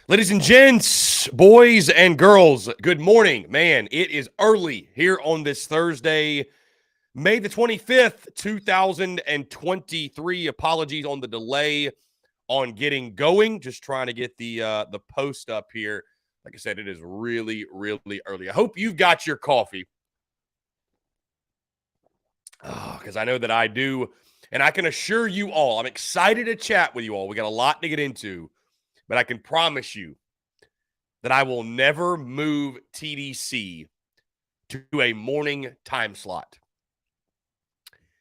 Ladies and gents, boys and girls, good morning. Man, it is early here on this Thursday, May the 25th, 2023. Apologies on the delay on getting going. Just trying to get the post up here. Like I said, it is really, really early. I hope you've got your coffee. Because I know that I do. And I can assure you all, I'm excited to chat with you all. We got a lot to get into. But I can promise you that I will never move TDC to a morning time slot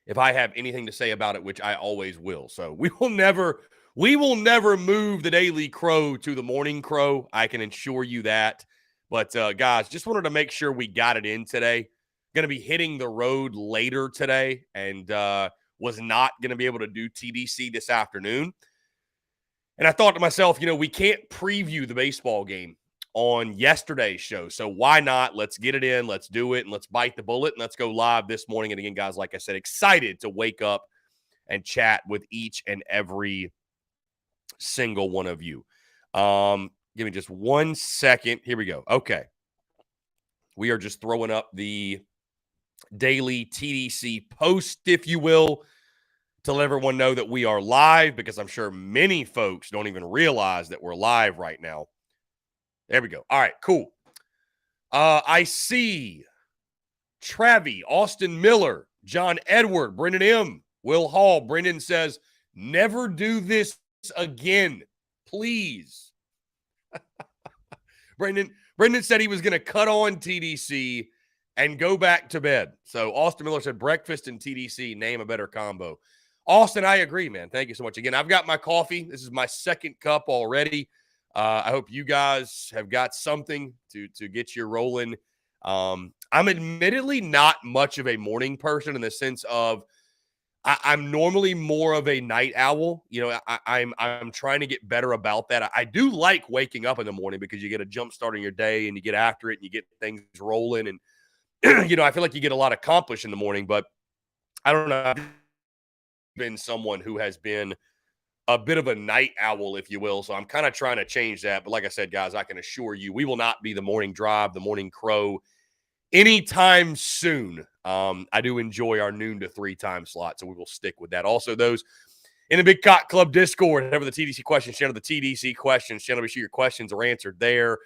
if I have anything to say about it, which I always will. So we will never move the Daily Crow to the Morning Crow. I can assure you that. But guys, just wanted to make sure we got it in today. Going to be hitting the road later today, and was not going to be able to do TDC this afternoon. And I thought to myself, we can't preview the baseball game on yesterday's show. So why not? Let's get it in. Let's do it. And let's bite the bullet. And let's go live this morning. And again, guys, like I said, excited to wake up and chat with each and every single one of you. Give me just 1 second. Here we go. Okay. We are just throwing up the daily TDC post, if you will, to let everyone know that we are live, because I'm sure many folks don't even realize that we're live right now. There we go. All right, cool. I see Travi, Austin Miller, John Edward, Brendan M., Will Hall. Brendan says, never do this again, please. Brendan said he was going to cut on TDC and go back to bed. So Austin Miller said breakfast and TDC, name a better combo. Austin, I agree, man. Thank you so much. Again, I've got my coffee. This is my second cup already. I hope you guys have got something to get you rolling. I'm admittedly not much of a morning person in the sense of I'm normally more of a night owl. I'm trying to get better about that. I do like waking up in the morning because you get a jump start on your day and you get after it and you get things rolling. And, I feel like you get a lot accomplished in the morning, but I don't know. I've been someone who has been a bit of a night owl, if you will. So I'm kind of trying to change that. But like I said, guys, I can assure you we will not be the morning drive, the morning crow anytime soon. I do enjoy our noon to 3 time slot, so we will stick with that. Also, those in the Big Cock Club Discord, whenever the TDC questions channel, the TDC questions channel, be sure your questions are answered there.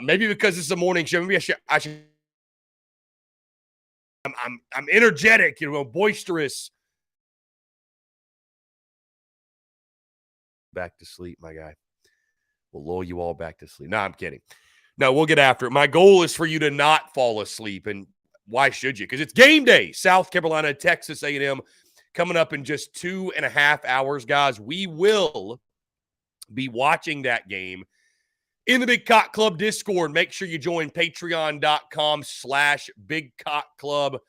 Maybe because it's a morning show, maybe I should. I'm energetic, boisterous. Back to sleep, my guy. We'll lull you all back to sleep. No, I'm kidding. No, we'll get after it. My goal is for you to not fall asleep, and why should you? Because it's game day. South Carolina, Texas A&M coming up in just 2.5 hours, guys. We will be watching that game in the Big Cock Club Discord. Make sure you join patreon.com/Big Cock Club.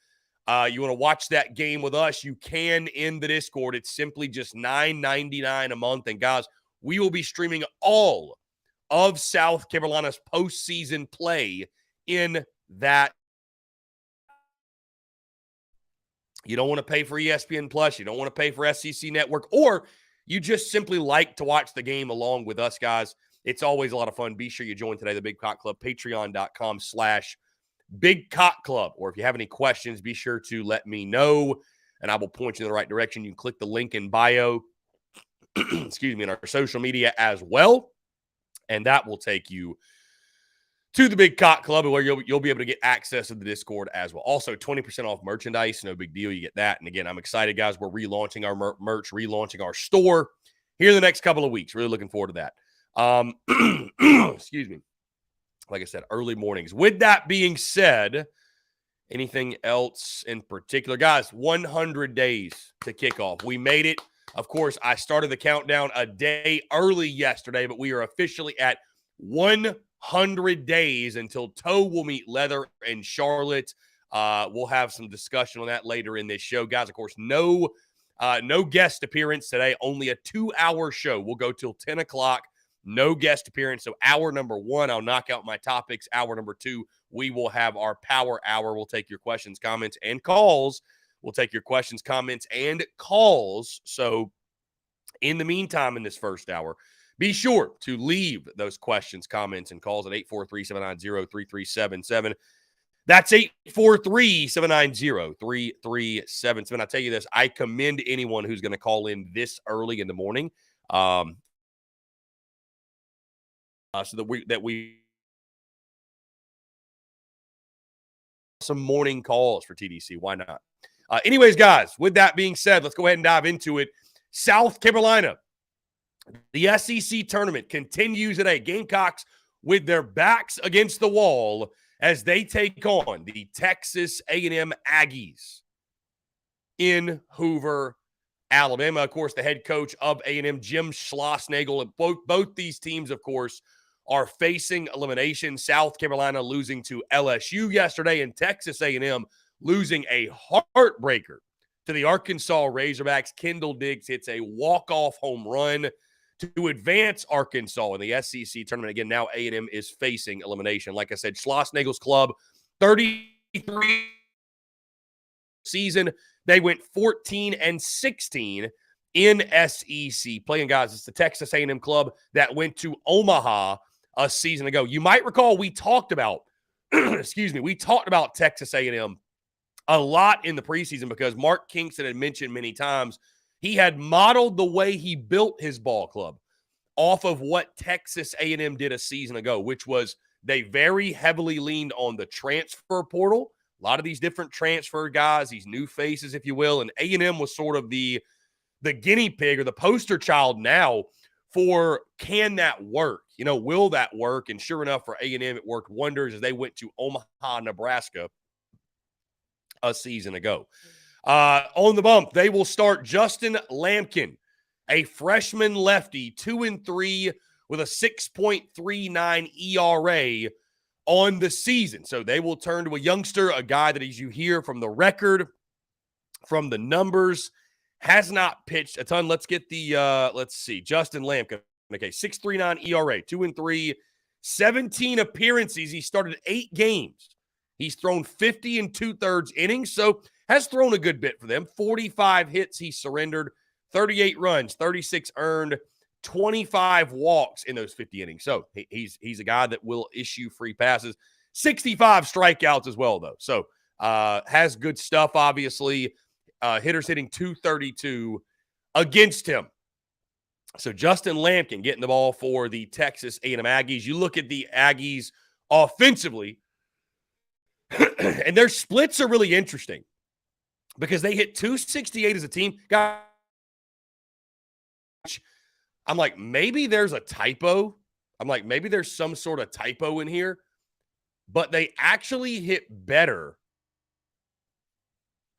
You want to watch that game with us, you can in the Discord. It's simply just $9.99 a month. And guys, we will be streaming all of South Carolina's postseason play in that. You don't want to pay for ESPN Plus. You don't want to pay for SEC Network, or you just simply like to watch the game along with us, guys. It's always a lot of fun. Be sure you join today, the Big Cock Club, patreon.com/Big Cock Club. Or if you have any questions, be sure to let me know, and I will point you in the right direction. You can click the link in bio, in our social media as well, and that will take you to the Big Cock Club, where you'll be able to get access to the Discord as well. Also, 20% off merchandise. No big deal. You get that. And again, I'm excited, guys. We're relaunching our merch, relaunching our store here in the next couple of weeks. Really looking forward to that. Excuse me. Like I said, early mornings. With that being said, anything else in particular? Guys, 100 days to kick off. We made it. Of course, I started the countdown a day early yesterday, but we are officially at 100 days until Toe will meet Leather in Charlotte. We'll have some discussion on that later in this show. Guys, of course, no guest appearance today. Only a 2-hour show. We'll go till 10 o'clock. No guest appearance. So hour number 1, I'll knock out my topics. Hour number 2, we will have our power hour. We'll take your questions, comments, and calls. We'll take your questions, comments, and calls. So in the meantime, in this first hour, Be sure to leave those questions, comments, and calls at 843-790-3377. That's 843-790-3377. I tell you this, I commend anyone who's going to call in this early in the morning, so that we some morning calls for TDC. Why not? Anyways, guys, with that being said, let's go ahead and dive into it. South Carolina, the SEC tournament continues today. Gamecocks with their backs against the wall as they take on the Texas A&M Aggies in Hoover, Alabama. Of course, the head coach of A&M, Jim Schlossnagle, and both these teams, of course, are facing elimination. South Carolina losing to LSU yesterday, and Texas A&M losing a heartbreaker to the Arkansas Razorbacks. Kendall Diggs hits a walk-off home run to advance Arkansas in the SEC tournament. Again, now A&M is facing elimination. Like I said, Schlossnagle's club, 33 season. They went 14-16 in SEC play. And guys, it's the Texas A&M club that went to Omaha a season ago. You might recall we talked about, we talked about Texas A&M a lot in the preseason because Mark Kingston had mentioned many times he had modeled the way he built his ball club off of what Texas A&M did a season ago, which was they very heavily leaned on the transfer portal. A lot of these different transfer guys, these new faces, if you will, and A&M was sort of the guinea pig or the poster child now for can that work? You know, will that work? And sure enough, for A&M, it worked wonders as they went to Omaha, Nebraska a season ago. On the bump, they will start Justin Lampkin, a freshman lefty, 2-3 with a 6.39 ERA on the season. So they will turn to a youngster, a guy that, as you hear from the record, from the numbers, has not pitched a ton. Let's get the, let's see, Justin Lampkin. Okay, 6.39 ERA, 2-3, 17 appearances. He started 8 games. He's thrown 50 2/3 innings, so has thrown a good bit for them. 45 hits he surrendered, 38 runs, 36 earned, 25 walks in those 50 innings. So he's a guy that will issue free passes. 65 strikeouts as well, though. So has good stuff, obviously. Hitters hitting 232 against him. So Justin Lampkin getting the ball for the Texas A&M Aggies. You look at the Aggies offensively, and their splits are really interesting because they hit 268 as a team. Gosh, I'm like, maybe there's a typo. I'm like, maybe there's some sort of typo in here. But they actually hit better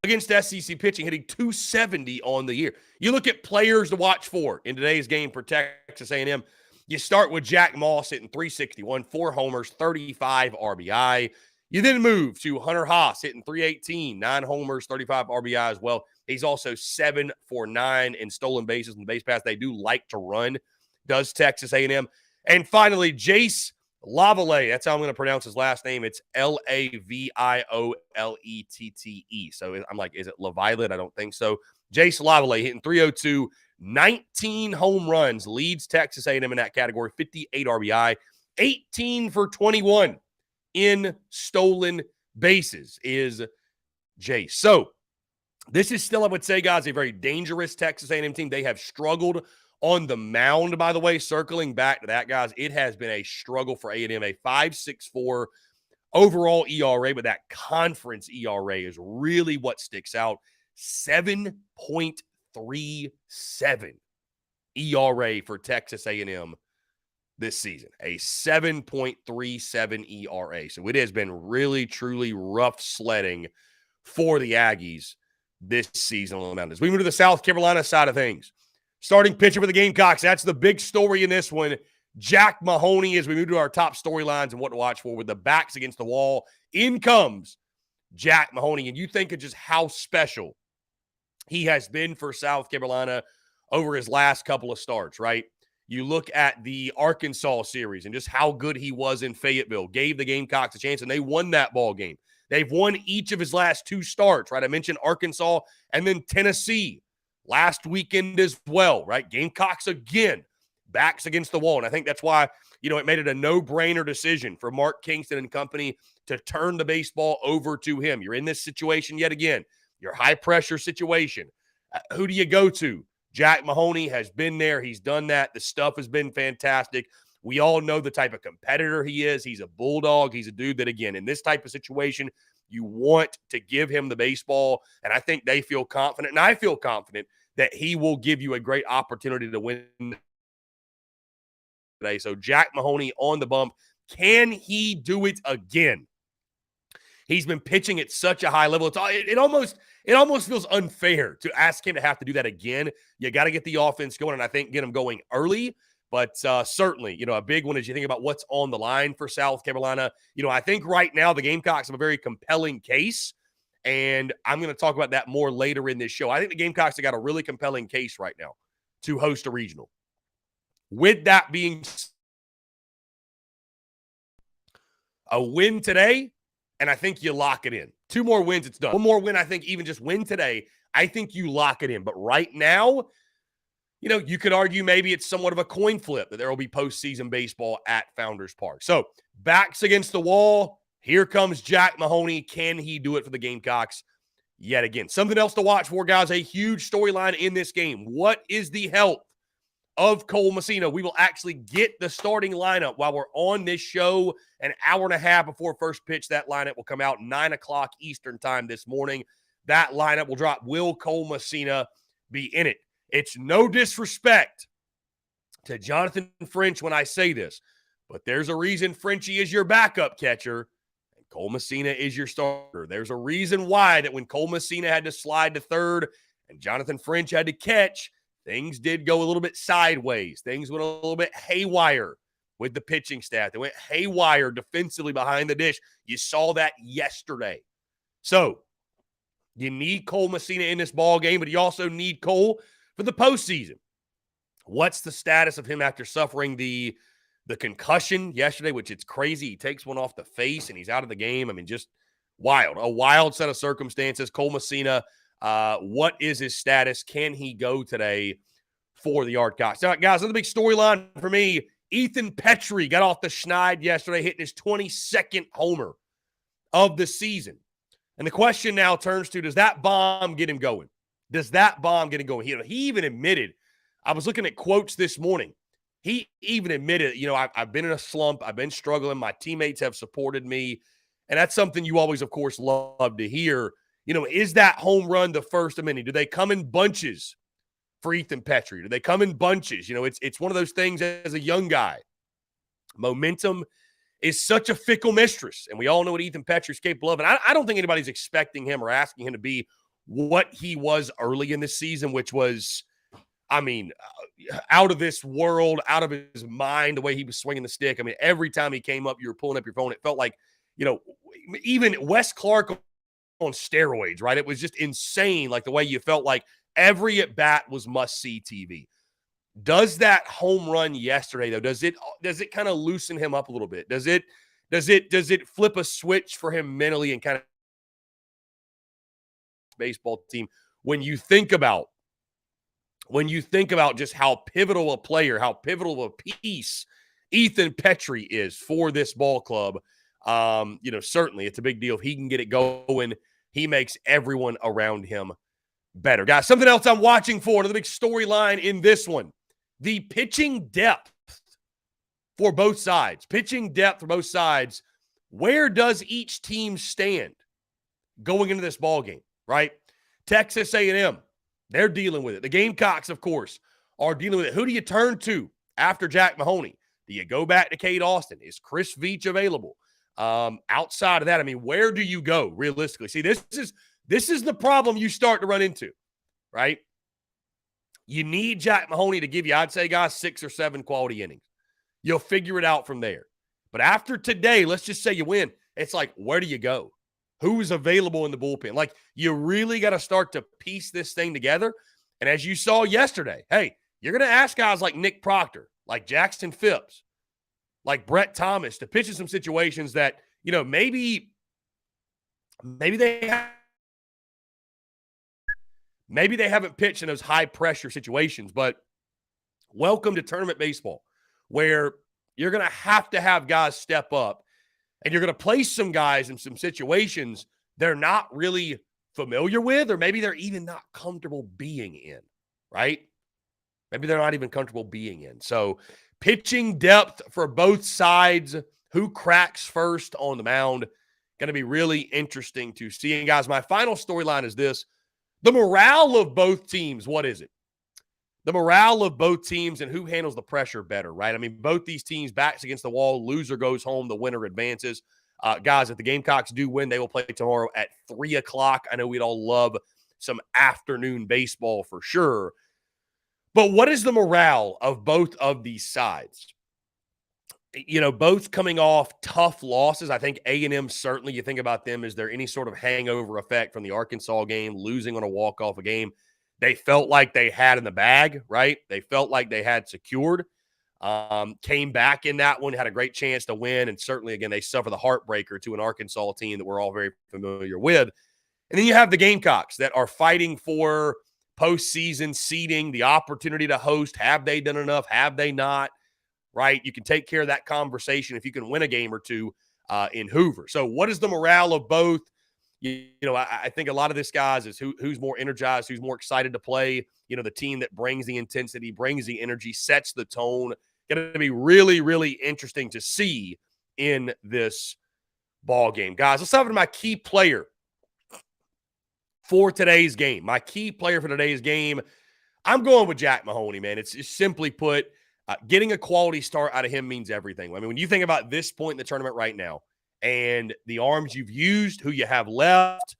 against SEC pitching, hitting 270 on the year. You look at players to watch for in today's game for Texas A&M. You start with Jack Moss hitting 361, 4 homers, 35 RBI. You then move to Hunter Haas hitting 318, 9 homers, 35 RBI as well. He's also 7 for 9 in stolen bases and base paths. They do like to run, does Texas A&M. And finally, Jace Lavallee. That's how I'm going to pronounce his last name. It's Laviolette. So I'm like, is it LaViolet? I don't think so. Jace Lavallee hitting 302, 19 home runs, leads Texas A&M in that category, 58 RBI, 18 for 21 in stolen bases is Jace. So this is still, I would say, guys, a very dangerous Texas A&M team. They have struggled on the mound, by the way. Circling back to that, guys, it has been a struggle for A&M, a 5.64 overall ERA, but that conference ERA is really what sticks out. 7.37 ERA for Texas A&M this season, a 7.37 ERA. So it has been really, truly rough sledding for the Aggies this season on the mound. As we move to the South Carolina side of things, starting pitcher for the Gamecocks, that's the big story in this one. Jack Mahoney, as we move to our top storylines and what to watch for with the backs against the wall. In comes Jack Mahoney, and you think of just how special he has been for South Carolina over his last couple of starts, right? You look at the Arkansas series and just how good he was in Fayetteville, gave the Gamecocks a chance, and they won that ball game. They've won each of his last 2 starts, right? I mentioned Arkansas and then Tennessee last weekend as well, right? Gamecocks again backs against the wall. And I think that's why, it made it a no-brainer decision for Mark Kingston and company to turn the baseball over to him. You're in this situation yet again, your high-pressure situation. Who do you go to? Jack Mahoney has been there. He's done that. The stuff has been fantastic. We all know the type of competitor he is. He's a bulldog. He's a dude that, again, in this type of situation, you want to give him the baseball. And I think they feel confident, and I feel confident that he will give you a great opportunity to win today. So Jack Mahoney on the bump. Can he do it again? He's been pitching at such a high level. It almost feels unfair to ask him to have to do that again. You got to get the offense going, and I think get him going early. But certainly, a big one as you think about what's on the line for South Carolina. I think right now the Gamecocks have a very compelling case, and I'm going to talk about that more later in this show. I think the Gamecocks have got a really compelling case right now to host a regional. With that being a win today, and I think you lock it in. 2 more wins, it's done. 1 more win, I think even just win today, I think you lock it in. But right now, you could argue maybe it's somewhat of a coin flip that there will be postseason baseball at Founders Park. So backs against the wall. Here comes Jack Mahoney. Can he do it for the Gamecocks yet again? Something else to watch for, guys. A huge storyline in this game. What is the health of Cole Messina? We will actually get the starting lineup while we're on this show an hour and a half before first pitch. That lineup will come out 9 o'clock Eastern time this morning. That lineup will drop. Will Cole Messina be in it? It's no disrespect to Jonathan French when I say this, but there's a reason Frenchie is your backup catcher and Cole Messina is your starter. There's a reason why that when Cole Messina had to slide to third and Jonathan French had to catch, things did go a little bit sideways. Things went a little bit haywire with the pitching staff. They went haywire defensively behind the dish. You saw that yesterday. So you need Cole Messina in this ball game, but you also need Cole for the postseason. What's the status of him after suffering the concussion yesterday, which it's crazy. He takes one off the face and he's out of the game. I mean, just wild. A wild set of circumstances. Cole Messina, what is his status? Can he go today for the Gamecocks? Now, guys, another big storyline for me. Ethan Petrie got off the schneid yesterday, hitting his 22nd homer of the season. And the question now turns to, does that bomb get him going? Does that bomb get him going? He even admitted, I was looking at quotes this morning. He even admitted, I've been in a slump. I've been struggling. My teammates have supported me. And that's something you always, of course, love to hear. Is that home run the first of many? Do they come in bunches for Ethan Petrie? Do they come in bunches? It's one of those things as a young guy. Momentum is such a fickle mistress. And we all know what Ethan Petrie's capable of. And I don't think anybody's expecting him or asking him to be what he was early in the season, which was, out of this world, out of his mind, the way he was swinging the stick. I mean, every time he came up, you were pulling up your phone. It felt like, even Wes Clark on steroids, right? It was just insane, like the way you felt like every at-bat was must-see TV. Does that home run yesterday, though, does it kind of loosen him up a little bit? Does it flip a switch for him mentally and kind of baseball team when you think about just how pivotal a player, how pivotal of a piece Ethan Petrie is for this ball club? Certainly it's a big deal if he can get it going. He makes everyone around him better. Guys, something else I'm watching for, another big storyline in this one, the pitching depth for both sides. Pitching depth for both sides. Where does each team stand going into this ball game? Right? Texas A&M, they're dealing with it. The Gamecocks, of course, are dealing with it. Who do you turn to after Jack Mahoney? Do you go back to Cade Austin? Is Chris Veach available? Outside of that, where do you go realistically? See, this is the problem you start to run into, right? You need Jack Mahoney to give you, I'd say, guys, 6 or 7 quality innings. You'll figure it out from there. But after today, let's just say you win. It's like, where do you go? Who's available in the bullpen? Like, you really got to start to piece this thing together. And as you saw yesterday, hey, you're going to ask guys like Nick Proctor, like Jackson Phipps, like Brett Thomas to pitch in some situations that, maybe they haven't pitched in those high pressure situations, but Welcome to tournament baseball, where you're going to have guys step up, and you're going to place some guys in some situations they're not really familiar with, or maybe they're even not comfortable being in, right? Maybe they're not even comfortable being in. So pitching depth for both sides, who cracks first on the mound, going to be really interesting to see. And guys, my final storyline is this. The morale of both teams, what is it? The morale of both teams and who handles the pressure better, right? I mean, both these teams, backs against the wall, loser goes home, the winner advances. Guys, if the Gamecocks do win, they will play tomorrow at 3 o'clock. I know we'd all love some afternoon baseball for sure. But what is the morale of both of these sides? You know, both coming off tough losses. I think A&M, certainly, you think about them, is there any sort of hangover effect from the Arkansas game, losing on a walk-off a game they felt like they had in the bag, right? They felt like they had secured. Came back in that one, had a great chance to win, and certainly, again, they suffer the heartbreaker to an Arkansas team that we're all very familiar with. And then you have the Gamecocks that are fighting for postseason seeding, the opportunity to host. Have they done enough? Have they not? Right? You can take care of that conversation if you can win a game or two in Hoover. So what is the morale of both? You know, I think a lot of this, guys, is who's more energized, who's more excited to play. You know, the team that brings the intensity, brings the energy, sets the tone. Going to be really, really interesting to see in this ball game. Guys, let's have my key player for today's game. My key player for today's game, I'm going with Jack Mahoney, man. It's just simply put, getting a quality start out of him means everything. I mean, when you think about this point in the tournament right now and the arms you've used, who you have left,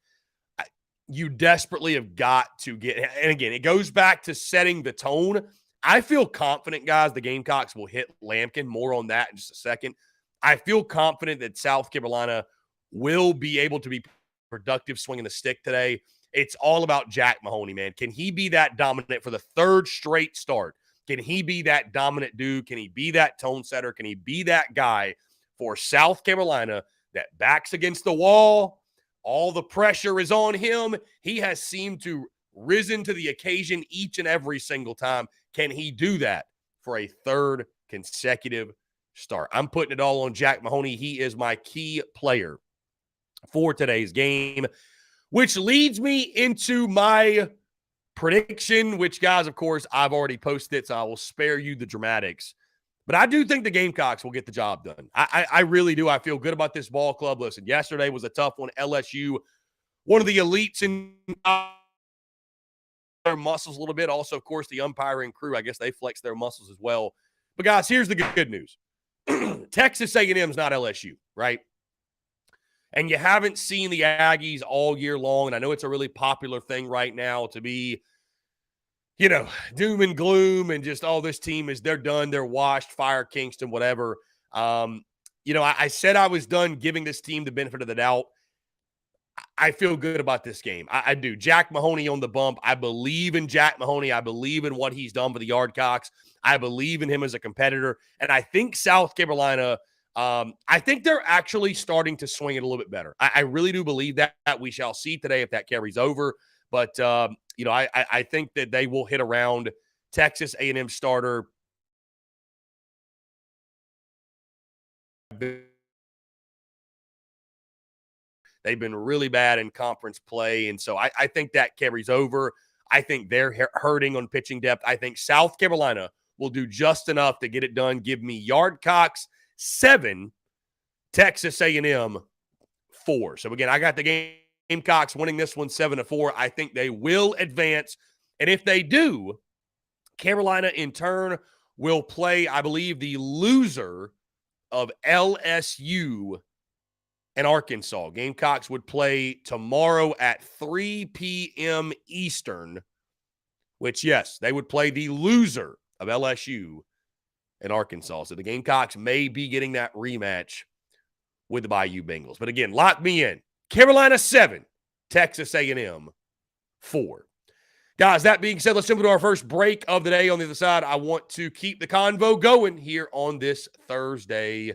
you desperately have got to get – and again, it goes back to setting the tone. I feel confident, guys, the Gamecocks will hit Lampkin. More on that in just a second. I feel confident that South Carolina will be able to be productive swinging the stick today. It's all about Jack Mahoney, man. Can he be that dominant for the third straight start? Can he be that dominant dude? Can he be that tone setter? Can he be that guy for South Carolina that backs against the wall? All the pressure is on him. He has seemed to risen to the occasion each and every single time. Can he do that for a third consecutive start? I'm putting it all on Jack Mahoney. He is my key player for today's game, which leads me into my prediction, which, guys, of course, I've already posted it, so I will spare you the dramatics. But I do think the Gamecocks will get the job done. I really do. I feel good about this ball club. Listen, yesterday was a tough one. LSU, one of the elites in their muscles a little bit. Also, of course, the umpiring crew, I guess they flex their muscles as well. But, guys, here's the good news. Texas A&M is not LSU, right? And you haven't seen the Aggies all year long. And I know it's a really popular thing right now to be, you know, doom and gloom and just, oh, this team is, they're done, they're washed, fire Kingston, whatever. You know, I said I was done giving this team the benefit of the doubt. I feel good about this game. I do. Jack Mahoney on the bump. I believe in Jack Mahoney. I believe in what he's done for the Yardcocks. I believe in him as a competitor. And I think South Carolina, I think they're actually starting to swing it a little bit better. I really do believe that. We shall see today if that carries over. But, you know, I think that they will hit around Texas A&M starter. They've been really bad in conference play, and so I think that carries over. I think they're hurting on pitching depth. I think South Carolina will do just enough to get it done. Give me Yardcocks 7, Texas A&M 4. So, again, I got the Gamecocks winning this one 7-4. I think they will advance, and if they do, Carolina in turn will play, I believe, the loser of LSU and Arkansas. Gamecocks would play tomorrow at 3 p.m. Eastern, which, yes, they would play the loser of LSU and Arkansas. So the Gamecocks may be getting that rematch with the Bayou Bengals. But again, lock me in. Carolina 7, Texas A&M 4. Guys, that being said, let's jump into our first break of the day. On the other side, I want to keep the convo going here on this Thursday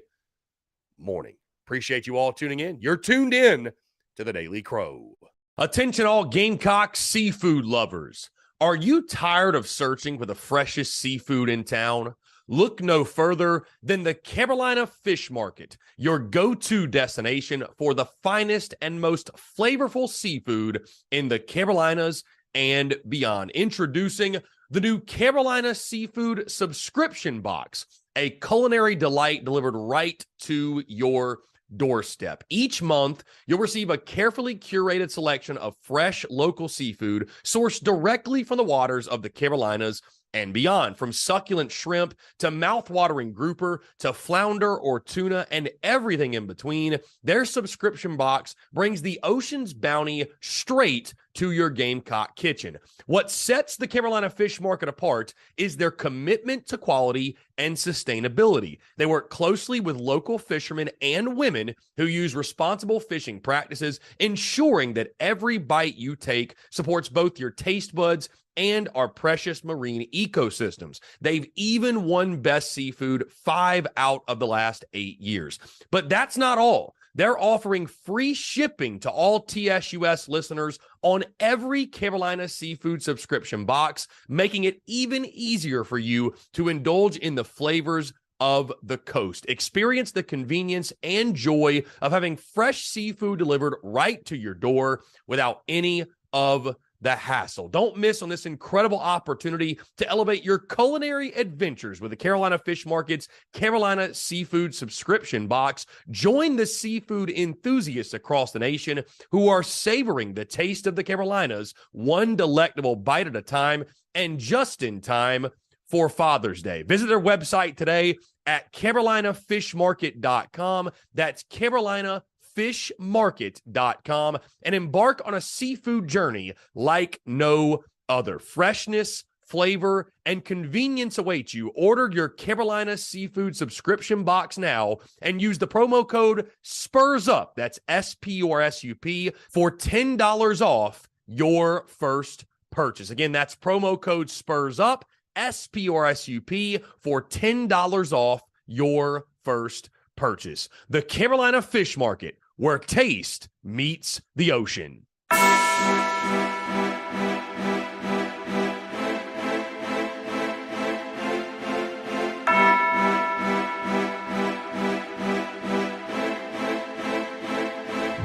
morning. Appreciate you all tuning in. You're tuned in to the Daily Crow. Attention all Gamecock seafood lovers. Are you tired of searching for the freshest seafood in town? Look no further than the Carolina Fish Market, your go-to destination for the finest and most flavorful seafood in the Carolinas and beyond. Introducing the new Carolina Seafood Subscription Box, a culinary delight delivered right to your doorstep. Each month, you'll receive a carefully curated selection of fresh local seafood sourced directly from the waters of the Carolinas and beyond. From succulent shrimp to mouth-watering grouper to flounder or tuna and everything in between, their subscription box brings the ocean's bounty straight to your Gamecock kitchen. What sets the Carolina Fish Market apart is their commitment to quality and sustainability. They work closely with local fishermen and women who use responsible fishing practices, ensuring that every bite you take supports both your taste buds and our precious marine ecosystems. They've even won Best Seafood 5 out of the last 8 years. But that's not all. They're offering free shipping to all TSUS listeners on every Carolina Seafood subscription box, making it even easier for you to indulge in the flavors of the coast. Experience the convenience and joy of having fresh seafood delivered right to your door without any of the hassle. Don't miss on this incredible opportunity to elevate your culinary adventures with the Carolina Fish Market's Carolina Seafood Subscription Box. Join the seafood enthusiasts across the nation who are savoring the taste of the Carolinas, one delectable bite at a time, and just in time for Father's Day. Visit their website today at carolinafishmarket.com. That's carolinafishmarket.com, and embark on a seafood journey like no other. Freshness, flavor, and convenience await you. Order your Carolina Seafood Subscription Box now and use the promo code SPURSUP, that's SPURSUP, for $10 off your first purchase. Again, that's promo code SPURSUP, SPURSUP, for $10 off your first purchase. The Carolina Fish Market, where taste meets the ocean.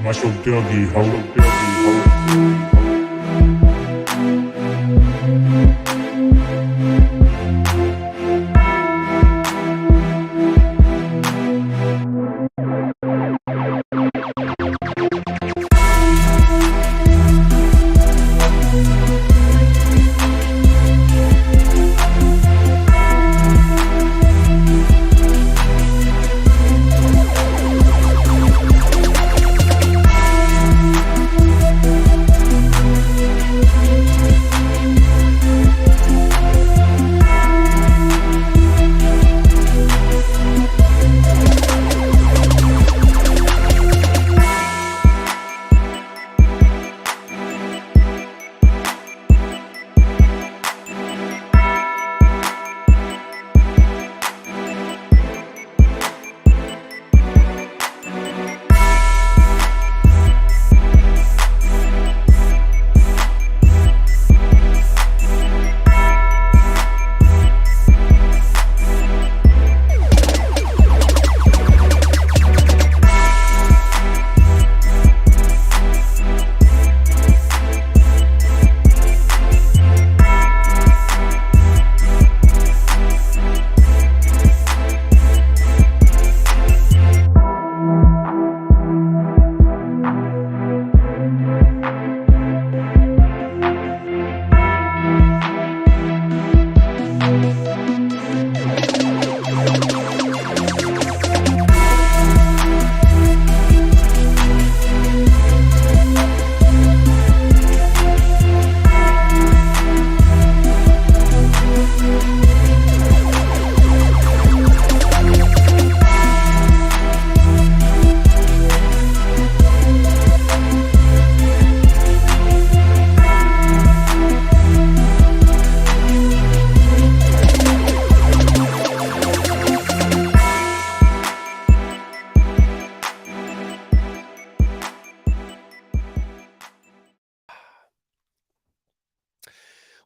Muscle Dougie, ho.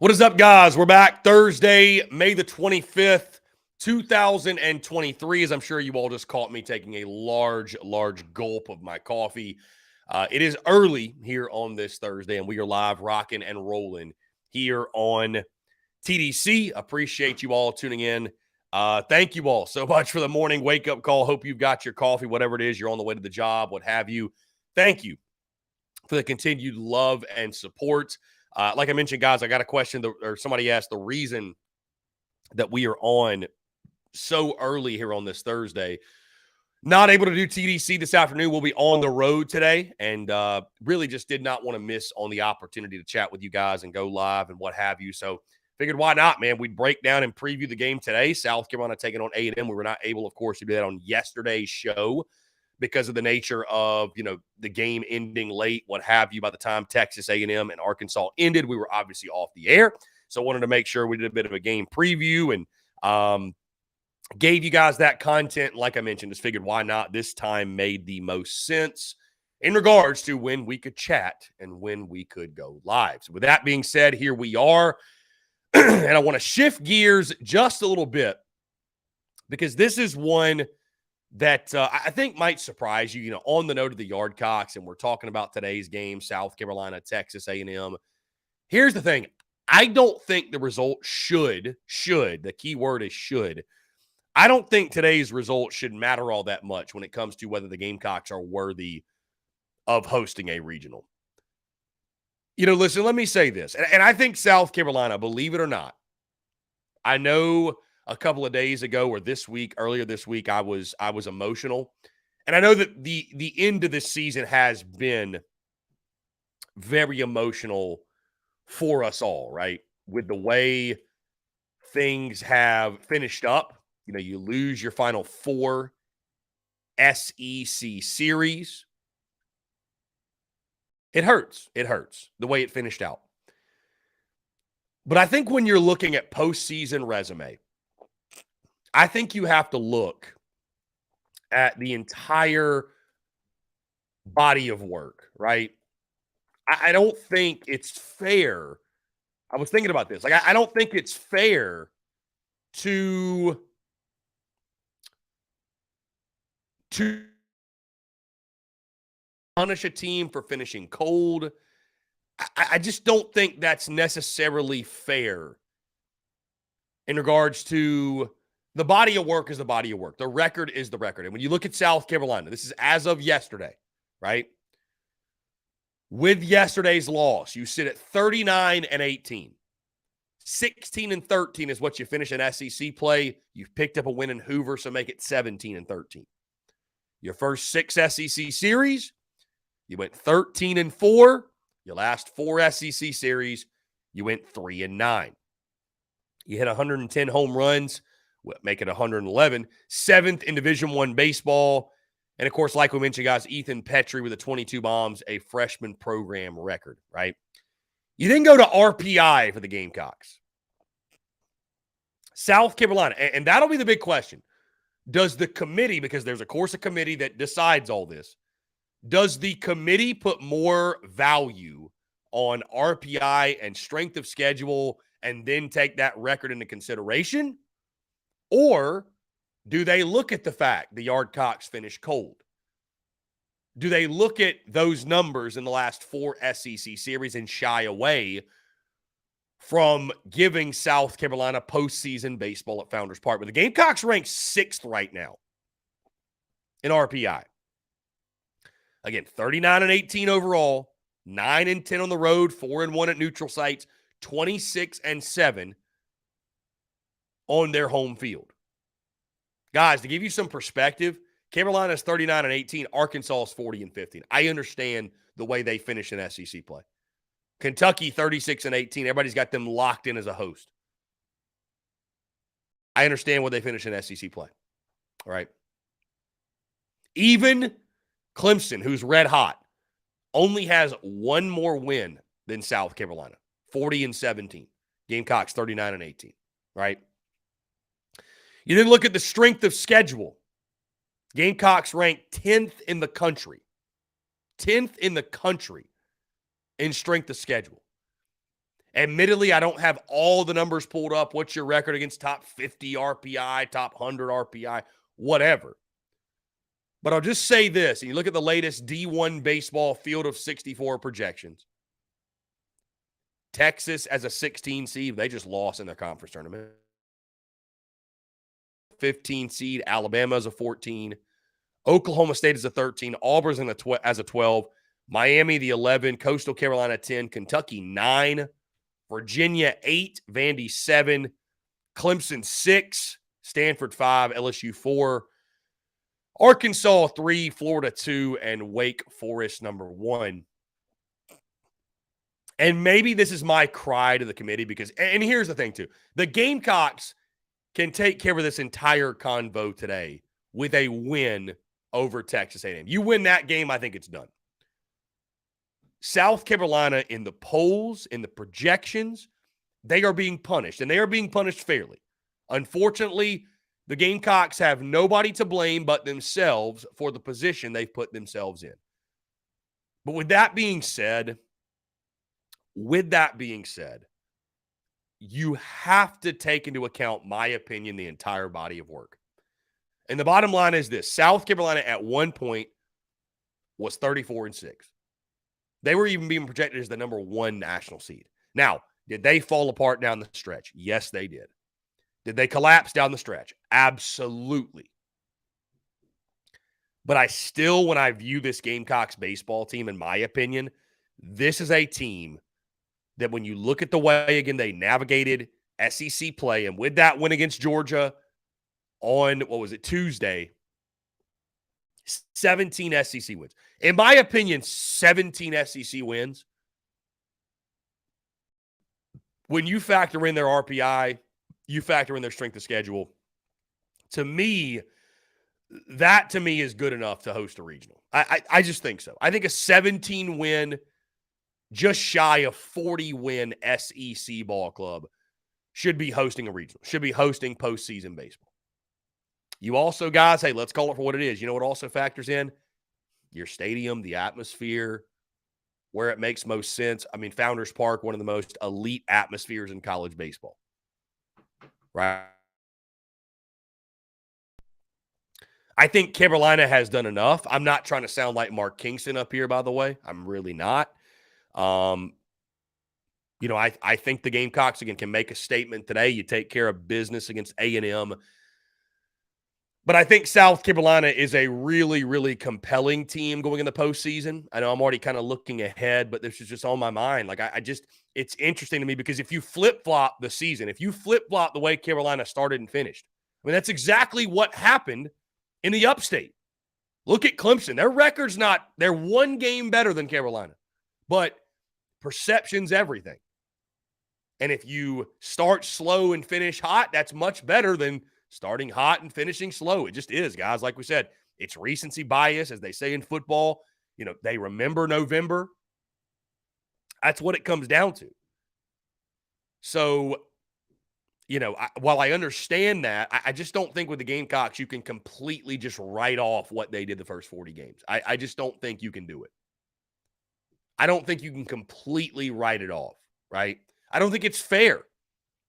What is up, guys? We're back Thursday, May the 25th, 2023. As I'm sure you all just caught me taking a large gulp of my coffee. It is early here on this Thursday, and we are live rocking and rolling here on TDC. Appreciate you all tuning in. Thank you all so much for the morning wake-up call. Hope you've got your coffee, whatever it is. You're on the way to the job, what have you. Thank you for the continued love and support. Like I mentioned, guys, I got a question, or somebody asked the reason that we are on so early here on this Thursday. Not able to do TDC this afternoon. We'll be on the road today, and really just did not want to miss on the opportunity to chat with you guys and go live and what have you. So figured, why not, man? We'd break down and preview the game today. South Carolina taking on A&M. We were not able, of course, to do that on yesterday's show because of the nature of, the game ending late, what have you. By the time Texas A&M and Arkansas ended, we were obviously off the air. So I wanted to make sure we did a bit of a game preview and gave you guys that content. Like I mentioned, just figured why not. This time made the most sense in regards to when we could chat and when we could go live. So with that being said, here we are. And I want to shift gears just a little bit because this is one that I think might surprise you. On the note of the Yardcocks, and we're talking about today's game, South Carolina, Texas A&M. Here's the thing. I don't think the result should, the key word is should. I don't think today's result should matter all that much when it comes to whether the Gamecocks are worthy of hosting a regional. Listen, let me say this. And I think South Carolina, believe it or not, I know a couple of days ago or earlier this week, I was emotional. And I know that the end of this season has been very emotional for us all, right? With the way things have finished up. You lose your final 4 SEC series. It hurts. It hurts the way it finished out. But I think when you're looking at postseason resume, I think you have to look at the entire body of work, right? I don't think it's fair. I was thinking about this. I don't think it's fair to punish a team for finishing cold. I just don't think that's necessarily fair in regards to the body of work is the body of work. The record is the record. And when you look at South Carolina, this is as of yesterday, right? With yesterday's loss, you sit at 39-18. 16-13 is what you finish in SEC play. You've picked up a win in Hoover, so make it 17-13. Your first 6 SEC series, you went 13-4. Your last 4 SEC series, you went 3-9. You hit 110 home runs, make it 111. 7th in Division I baseball. And, of course, like we mentioned, guys, Ethan Petrie with the 22 bombs, a freshman program record, right? You then go to RPI for the Gamecocks. South Carolina, and that'll be the big question. Does the committee, because there's, of course, a committee that decides all this, does the committee put more value on RPI and strength of schedule and then take that record into consideration? Or do they look at the fact the Yardcocks finished cold? Do they look at those numbers in the last 4 SEC series and shy away from giving South Carolina postseason baseball at Founders Park? But the Gamecocks rank 6th right now in RPI. Again, 39-18 overall, 9-10 on the road, 4-1 at neutral sites, 26-7 on their home field. Guys, to give you some perspective, Carolina is 39-18, Arkansas is 40-15. I understand the way they finish in SEC play. Kentucky 36-18. Everybody's got them locked in as a host. I understand where they finish in SEC play. All right. Even Clemson, who's red hot, only has one more win than South Carolina, 40-17. Gamecocks 39-18, right? You then look at the strength of schedule. Gamecocks ranked 10th in the country. 10th in the country in strength of schedule. Admittedly, I don't have all the numbers pulled up. What's your record against top 50 RPI, top 100 RPI, whatever. But I'll just say this, and you look at the latest D1 baseball field of 64 projections. Texas as a 16 seed, they just lost in their conference tournament. 15 seed, Alabama as a 14. Oklahoma State is a 13. Auburn's as a 12. Miami, the 11. Coastal Carolina, 10. Kentucky, 9. Virginia, 8. Vandy, 7. Clemson, 6. Stanford, 5. LSU, 4. Arkansas, 3. Florida, 2. And Wake Forest, number 1. And maybe this is my cry to the committee because, and here's the thing too, the Gamecocks can take care of this entire convo today with a win over Texas A&M. You win that game, I think it's done. South Carolina in the polls, in the projections, they are being punished, and they are being punished fairly. Unfortunately, the Gamecocks have nobody to blame but themselves for the position they've put themselves in. But with that being said, you have to take into account, my opinion, the entire body of work. And the bottom line is this. South Carolina at one point was 34-6. They were even being projected as the number 1 national seed. Now, did they fall apart down the stretch? Yes, they did. Did they collapse down the stretch? Absolutely. But I still, when I view this Gamecocks baseball team, in my opinion, this is a team that when you look at the way, again, they navigated SEC play, and with that win against Georgia on, Tuesday, 17 SEC wins. In my opinion, 17 SEC wins. When you factor in their RPI, you factor in their strength of schedule, to me, that to me is good enough to host a regional. I just think so. I think a 17-win, just shy of 40-win SEC ball club should be hosting a regional, should be hosting postseason baseball. You also, guys, hey, let's call it for what it is. You know what also factors in? Your stadium, the atmosphere, where it makes most sense. I mean, Founders Park, one of the most elite atmospheres in college baseball. Right? I think Carolina has done enough. I'm not trying to sound like Mark Kingston up here, by the way. I'm really not. I think the Gamecocks, again, can make a statement today. You take care of business against A&M. But I think South Carolina is a really, really compelling team going in the postseason. I know I'm already kind of looking ahead, but this is just on my mind. Like, it's interesting to me because if you flip-flop the season, if you flip-flop the way Carolina started and finished, I mean, that's exactly what happened in the upstate. Look at Clemson. Their record's they're one game better than Carolina. But perception's everything. And if you start slow and finish hot, that's much better than starting hot and finishing slow. It just is, guys. Like we said, it's recency bias, as they say in football. They remember November. That's what it comes down to. So, while I understand that, I just don't think with the Gamecocks you can completely just write off what they did the first 40 games. I just don't think you can do it. I don't think you can completely write it off, right? I don't think it's fair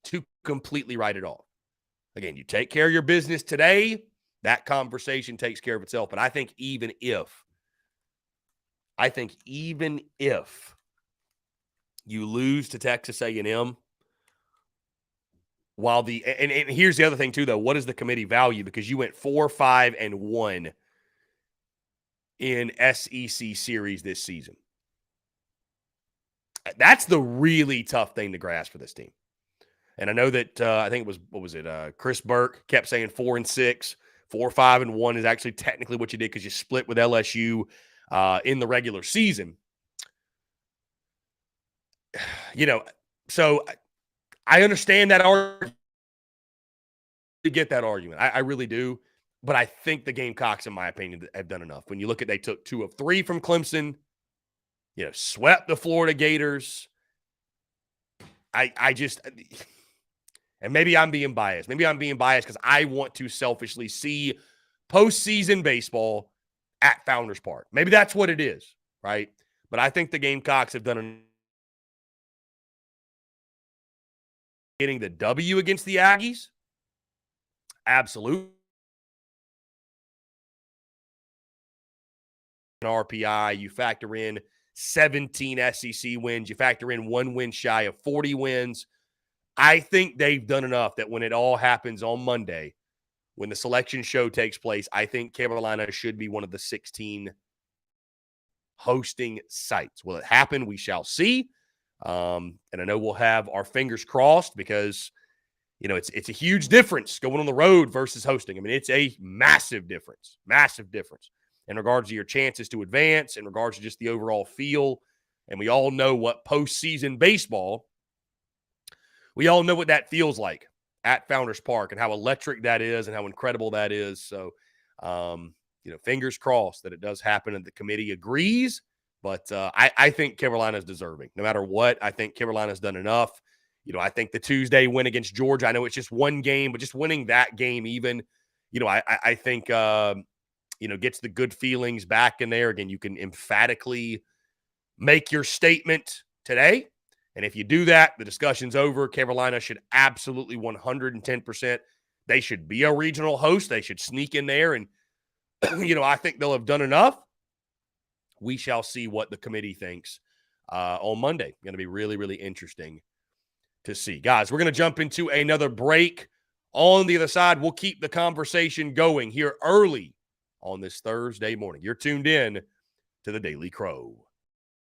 to completely write it off. Again, you take care of your business today, that conversation takes care of itself. But I think even if you lose to Texas A&M, while and here's the other thing too, though, what does the committee value? Because you went 4-5-1 in SEC series this season. That's the really tough thing to grasp for this team. And I know that I think it was, Chris Burke kept saying 4-6. 4-5-1 is actually technically what you did because you split with LSU in the regular season. So I understand that argument. To get that argument. I really do. But I think the Gamecocks, in my opinion, have done enough. When you look at, they took 2 of 3 from Clemson, swept the Florida Gators. And maybe I'm being biased. Maybe I'm being biased because I want to selfishly see postseason baseball at Founders Park. Maybe that's what it is, right? But I think the Gamecocks have done getting the W against the Aggies? Absolutely. RPI, you factor in 17 SEC wins, you factor in 1 win shy of 40 wins. I think they've done enough that when it all happens on Monday, when the selection show takes place, I think Carolina should be one of the 16 hosting sites. Will it happen? We shall see. And I know we'll have our fingers crossed because, you know, it's a huge difference going on the road versus hosting. I mean, it's a massive difference in regards to your chances to advance, in regards to just the overall feel. And we all know what postseason baseball, we all know what that feels like at Founders Park and how electric that is and how incredible that is. So, you know, fingers crossed that it does happen and the committee agrees. But I think Carolina's deserving. No matter what, I think Carolina's done enough. You know, I think the Tuesday win against Georgia, I know it's just one game, but just winning that game even, you know, I think, you know, gets the good feelings back in there. Again, you can emphatically make your statement today. And if you do that, the discussion's over. Carolina should absolutely 110%. They should be a regional host. They should sneak in there. And, you know, I think they'll have done enough. We shall see what the committee thinks on Monday. Going to be really, really interesting to see. Guys, we're going to jump into another break. On the other side, we'll keep the conversation going here early on this Thursday morning. You're tuned in to the Daily Crow.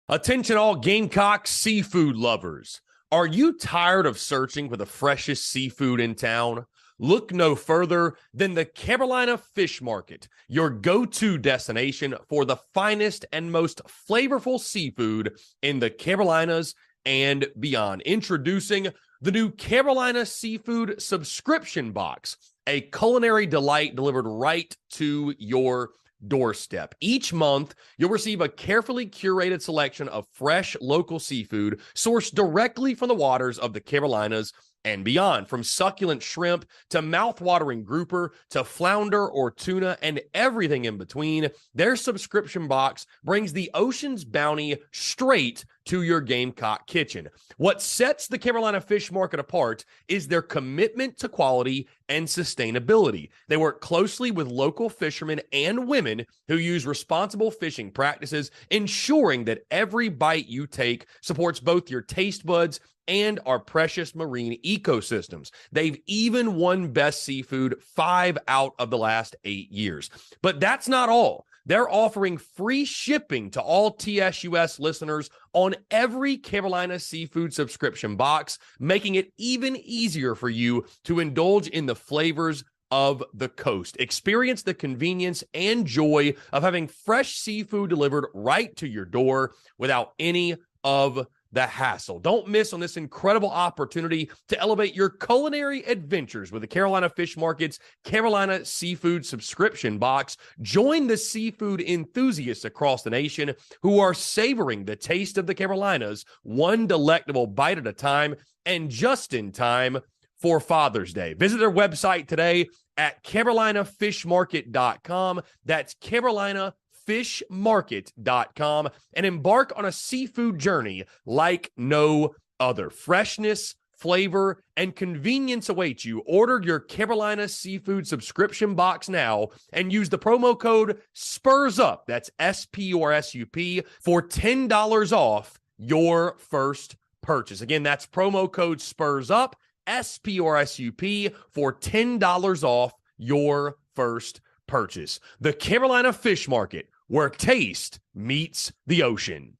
Attention all Gamecocks seafood lovers. Are you tired of searching for the freshest seafood in town? Look no further than the Carolina Fish Market, your go-to destination for the finest and most flavorful seafood in the Carolinas and beyond. Introducing the new Carolina Seafood Subscription Box, a culinary delight delivered right to your doorstep. Each month, you'll receive a carefully curated selection of fresh local seafood sourced directly from the waters of the Carolinas and beyond. From succulent shrimp to mouth-watering grouper to flounder or tuna and everything in between, their subscription box brings the ocean's bounty straight to your Gamecock kitchen. What sets the Carolina Fish Market apart is their commitment to quality and sustainability. They work closely with local fishermen and women who use responsible fishing practices, ensuring that every bite you take supports both your taste buds and our precious marine ecosystems. They've even won Best Seafood 5 out of the last 8 years. But that's not all. They're offering free shipping to all TSUS listeners on every Carolina Seafood subscription box, making it even easier for you to indulge in the flavors of the coast. Experience the convenience and joy of having fresh seafood delivered right to your door without any of the hassle. Don't miss on this incredible opportunity to elevate your culinary adventures with the Carolina Fish Market's Carolina Seafood Subscription Box. Join the seafood enthusiasts across the nation who are savoring the taste of the Carolinas, one delectable bite at a time, and just in time for Father's Day. Visit their website today at carolinafishmarket.com. That's carolinafishmarket.com, and embark on a seafood journey like no other. Freshness, flavor, and convenience await you. Order your Carolina Seafood Subscription Box now and use the promo code SPURSUP, that's SPURSUP, for $10 off your first purchase. Again, that's promo code SPURSUP, SPURSUP, for $10 off your first purchase. The Carolina Fish Market, where taste meets the ocean.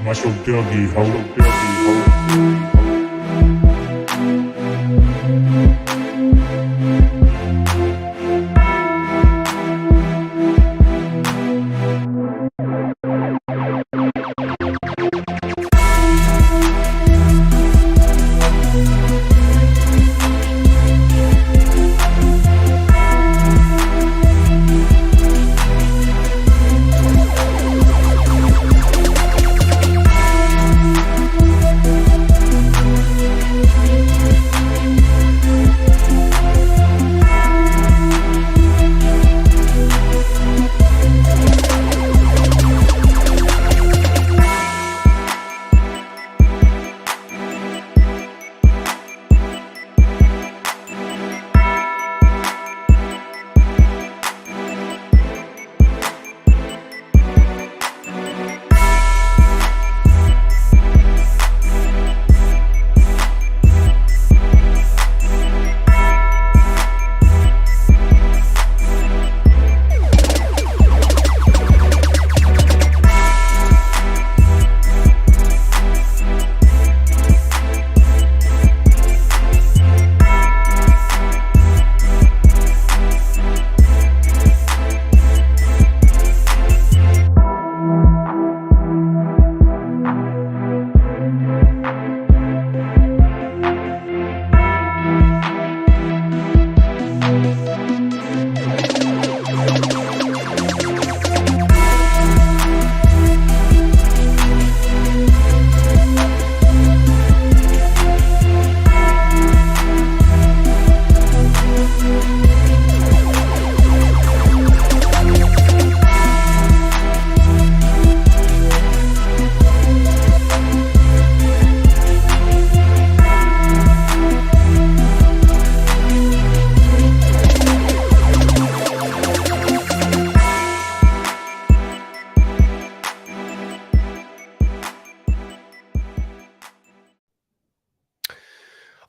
Muscle Dougie, ho.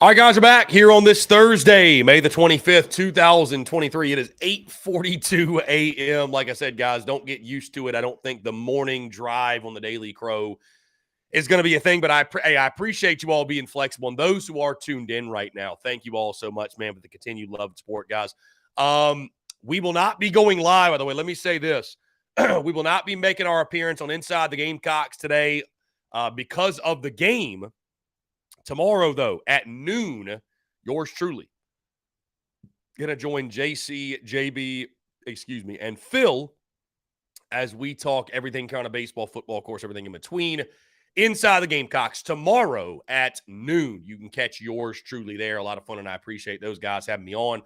All right, guys, we're back here on this Thursday, May the 25th, 2023. It is 8:42 a.m. Like I said, guys, don't get used to it. I don't think the morning drive on the Daily Crow is going to be a thing, but I appreciate you all being flexible. And those who are tuned in right now, thank you all so much, man, for the continued love and support, guys. We will not be going live, by the way. Let me say this. We will not be making our appearance on Inside the Gamecocks today because of the game. Tomorrow, though, at noon, yours truly going to join JC, JB, and Phil as we talk everything kind of baseball, football, of course, everything in between. Inside the Gamecocks tomorrow at noon. You can catch yours truly there. A lot of fun, and I appreciate those guys having me on.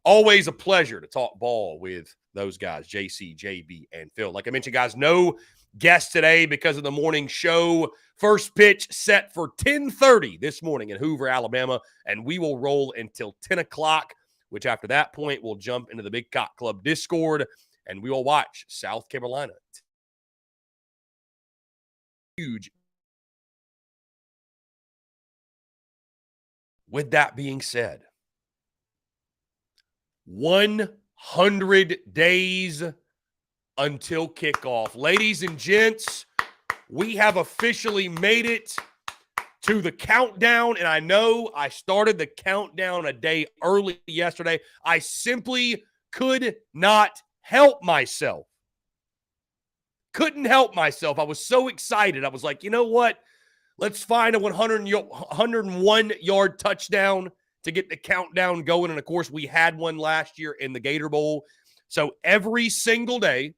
Always a pleasure to talk ball with those guys, JC, JB, and Phil. Like I mentioned, guys, no guest today because of the morning show. First pitch set for 10:30 this morning in Hoover, Alabama, and we will roll until 10 o'clock, which after that point, we'll jump into the Big Cock Club Discord, and we will watch South Carolina. Huge. With that being said, 100 days until kickoff. Ladies and gents, we have officially made it to the countdown, and I know I started the countdown a day early yesterday. I simply could not help myself. Couldn't help myself. I was so excited. I was like, you know what? Let's find a 101-yard touchdown to get the countdown going. And, of course, we had one last year in the Gator Bowl. So every single day,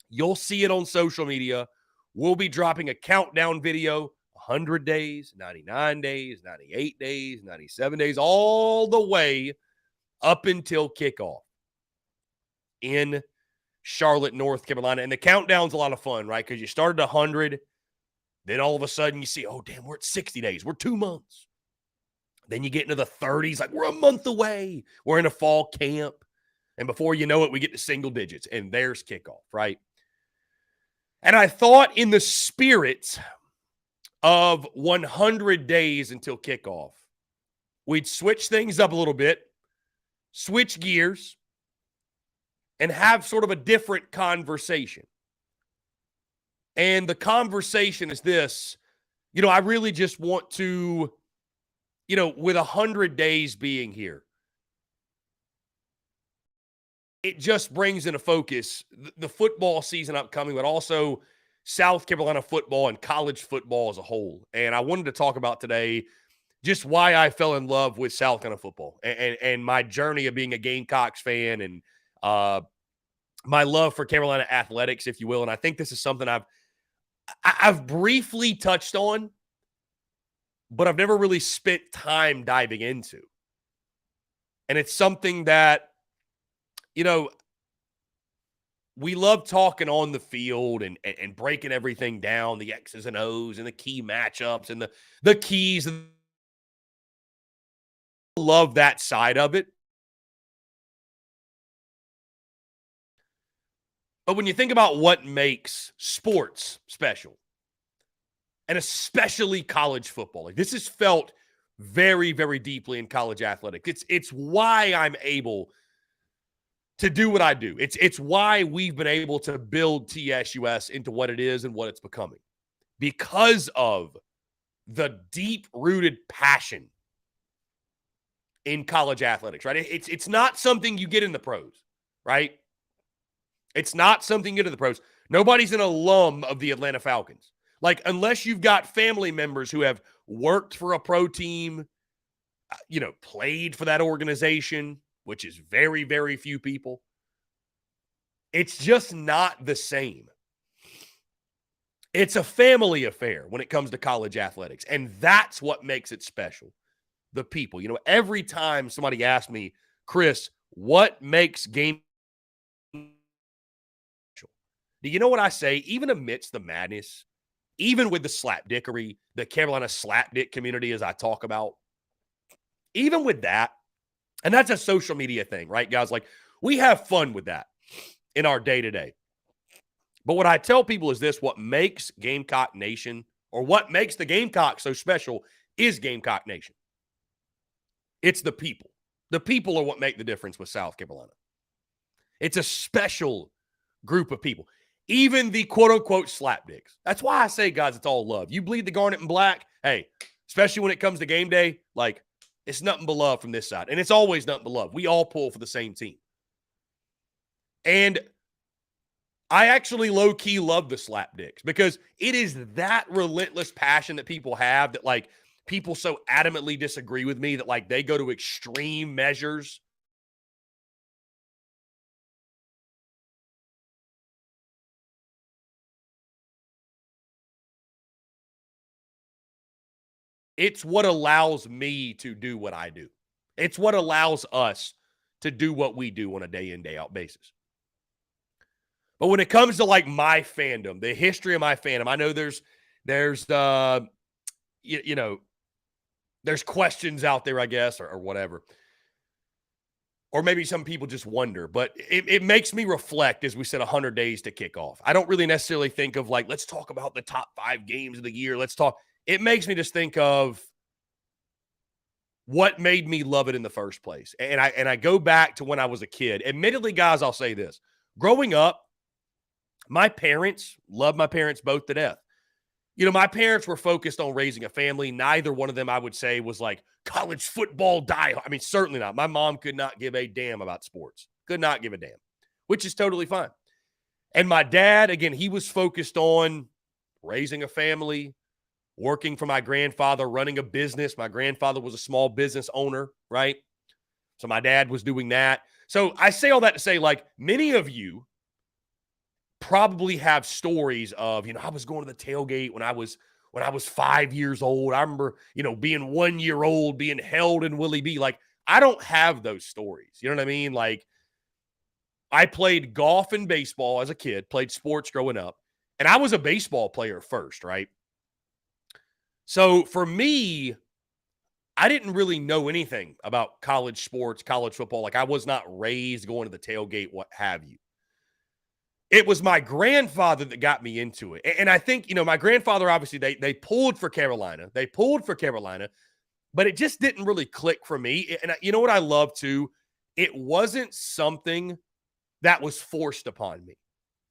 you'll see it on social media. We'll be dropping a countdown video, 100 days, 99 days, 98 days, 97 days, all the way up until kickoff in Charlotte, North Carolina. And the countdown's a lot of fun, right? Because you started 100, then all of a sudden you see, oh, damn, we're at 60 days. We're 2 months. Then you get into the 30s, like we're a month away. We're in a fall camp. And before you know it, we get to single digits, and there's kickoff, right? And I thought in the spirit of 100 days until kickoff, we'd switch things up a little bit, switch gears, and have sort of a different conversation. And the conversation is this, I really just want to, with 100 days being here, it just brings into focus the football season upcoming, but also South Carolina football and college football as a whole. And I wanted to talk about today just why I fell in love with South Carolina football and my journey of being a Gamecocks fan and my love for Carolina athletics, if you will. And I think this is something I've briefly touched on, but I've never really spent time diving into. And it's something that, we love talking on the field and breaking everything down, the X's and O's and the key matchups and the keys. Love that side of it. But when you think about what makes sports special, and especially college football, like this is felt very, very deeply in college athletics. It's why I'm able to do what I do. It's why we've been able to build TSUS into what it is and what it's becoming. Because of the deep-rooted passion in college athletics, right? It's not something you get in the pros, right? It's not something you get in the pros. Nobody's an alum of the Atlanta Falcons. Like, unless you've got family members who have worked for a pro team, played for that organization, which is very, very few people. It's just not the same. It's a family affair when it comes to college athletics, and that's what makes it special. The people. Every time somebody asks me, Chris, what makes game special? Do you know what I say? Even amidst the madness, even with the slapdickery, the Carolina slapdick community, as I talk about, even with that, and that's a social media thing, right, guys? Like, we have fun with that in our day-to-day. But what I tell people is this: what makes Gamecock Nation, or what makes the Gamecocks so special, is Gamecock Nation. It's the people. The people are what make the difference with South Carolina. It's a special group of people. Even the quote-unquote slapdicks. That's why I say, guys, it's all love. You bleed the garnet and black, hey, especially when it comes to game day, like, it's nothing but love from this side. And it's always nothing but love. We all pull for the same team. And I actually low-key love the slapdicks because it is that relentless passion that people have that, like, people so adamantly disagree with me that, like, they go to extreme measures. It's what allows me to do what I do. It's what allows us to do what we do on a day in, day out basis. But when it comes to like my fandom, the history of my fandom, I know there's there's questions out there, I guess, or whatever. Or maybe some people just wonder, but it makes me reflect, as we said, 100 days to kick off. I don't really necessarily think of like, let's talk about the top 5 games of the year. Let's talk. It makes me just think of what made me love it in the first place. And I go back to when I was a kid. Admittedly, guys, I'll say this. Growing up, my parents, loved my parents both to death. You know, my parents were focused on raising a family. Neither one of them, I would say, was like college football die. I mean, certainly not. My mom could not give a damn about sports. Could not give a damn, which is totally fine. And my dad, again, he was focused on raising a family, working for my grandfather, running a business. My grandfather was a small business owner, right? So my dad was doing that. So I say all that to say, like, many of you probably have stories of, you know, I was going to the tailgate when I was 5 years old. I remember, you know, being 1 year old, being held in Willie B. Like, I don't have those stories. You know what I mean? Like, I played golf and baseball as a kid, played sports growing up, and I was a baseball player first, right? So for me, I didn't really know anything about college sports, college football. Like, I was not raised going to the tailgate, what have you. It was my grandfather that got me into it. And I think, you know, my grandfather, obviously, they pulled for Carolina. They pulled for Carolina, but it just didn't really click for me. And you know what I love, too? It wasn't something that was forced upon me,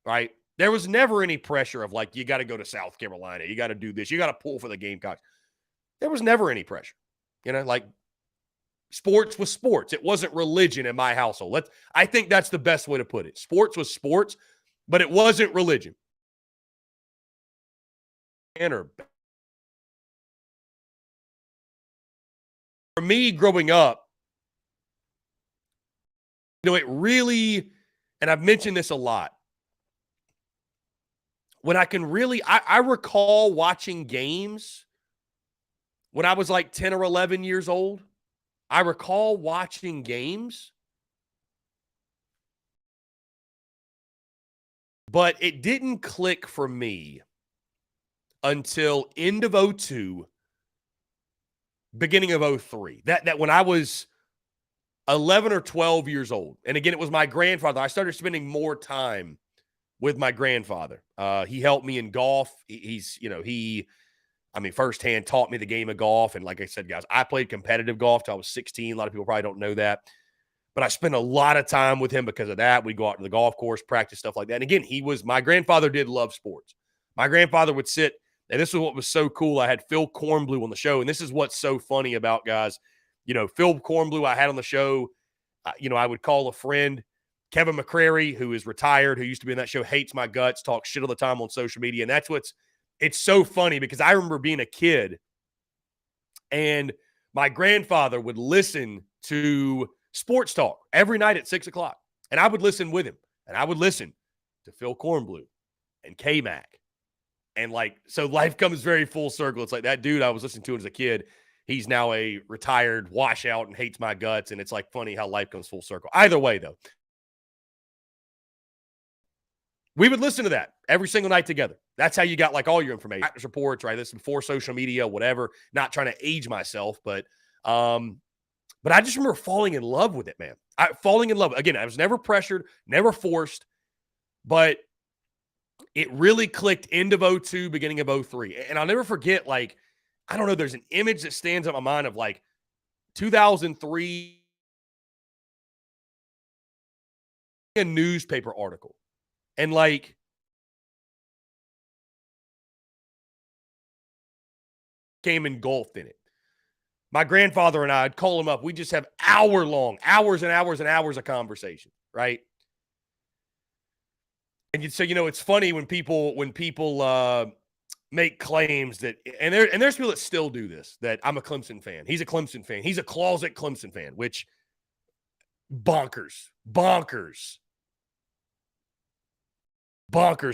right? There was never any pressure of, like, you got to go to South Carolina. You got to do this. You got to pull for the Gamecocks. There was never any pressure. You know, like, sports was sports. It wasn't religion in my household. I think that's the best way to put it. Sports was sports, but it wasn't religion. For me, growing up, you know, it really, and I've mentioned this a lot, when I can really, I recall watching games when I was like 10 or 11 years old. I recall watching games, but it didn't click for me until end of 02, beginning of 03. That when I was 11 or 12 years old. And again, it was my grandfather. I started spending more time with my grandfather. He helped me in golf. He firsthand taught me the game of golf. And like I said, guys, I played competitive golf till I was 16. A lot of people probably don't know that. But I spent a lot of time with him because of that. We'd go out to the golf course, practice, stuff like that. And again, my grandfather did love sports. My grandfather would sit, and this is what was so cool. I had Phil Kornblue on the show. And this is what's so funny about, guys, you know, Phil Kornblue I had on the show. I would call a friend, Kevin McCrary, who is retired, who used to be in that show, hates my guts, talks shit all the time on social media. And it's so funny because I remember being a kid and my grandfather would listen to sports talk every night at 6 o'clock. And I would listen with him. And I would listen to Phil Kornblue and K-Mac. And like, so life comes very full circle. It's like that dude I was listening to as a kid. He's now a retired washout and hates my guts. And it's like funny how life comes full circle. Either way, though, we would listen to that every single night together. That's how you got like all your information. Practice reports, right? This is before social media, whatever. Not trying to age myself, but I just remember falling in love with it, man. Falling in love. Again, I was never pressured, never forced, but it really clicked end of 02, beginning of 03. And I'll never forget, like, I don't know, there's an image that stands up in my mind of like 2003, a newspaper article, and like came engulfed in it. My grandfather and I'd call him up. We just have hours and hours and hours of conversation, right? And so, it's funny when people make claims that, and there's people that still do this, that I'm a Clemson fan. He's a Clemson fan. He's a closet Clemson fan, which bonkers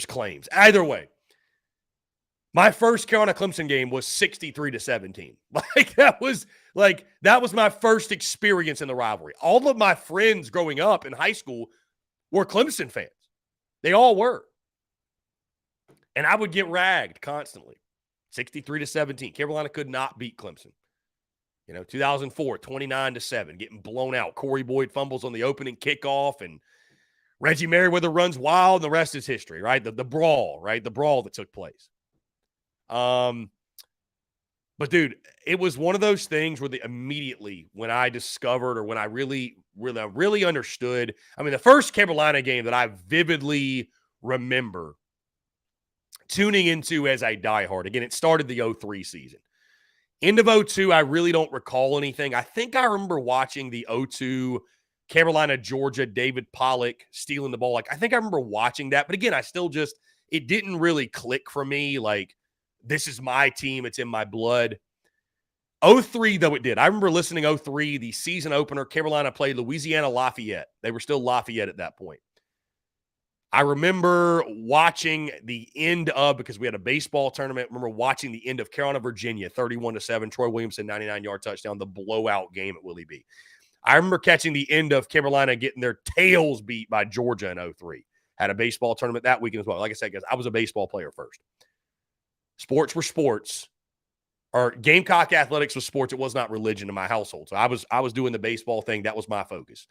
claims. Either way, my first Carolina Clemson game was 63-17. That was my first experience in the rivalry. All of my friends growing up in high school were Clemson fans. They all were. And I would get ragged constantly. 63-17. Carolina could not beat Clemson. 2004, 29-7, getting blown out. Corey Boyd fumbles on the opening kickoff, and Reggie Merriweather runs wild, and the rest is history, right? The brawl, right? The brawl that took place. But dude, it was one of those things where immediately when I discovered, or when I really understood, the first Carolina game that I vividly remember tuning into as a diehard. Again, it started the 03 season. End of 02, I really don't recall anything. I think I remember watching the 02 Carolina, Georgia, David Pollock stealing the ball. I think I remember watching that. But again, it didn't really click for me. This is my team. It's in my blood. 03, though, it did. I remember listening 03, the season opener. Carolina played Louisiana Lafayette. They were still Lafayette at that point. I remember watching the end of, because we had a baseball tournament, I remember watching the end of Carolina, Virginia, 31-7, Troy Williamson, 99-yard touchdown, the blowout game at Willie B. I remember catching the end of Carolina getting their tails beat by Georgia in 03. Had a baseball tournament that weekend as well. Like I said, guys, I was a baseball player first. Sports were sports. Or Gamecock athletics was sports. It was not religion in my household. So I was doing the baseball thing. That was my focus.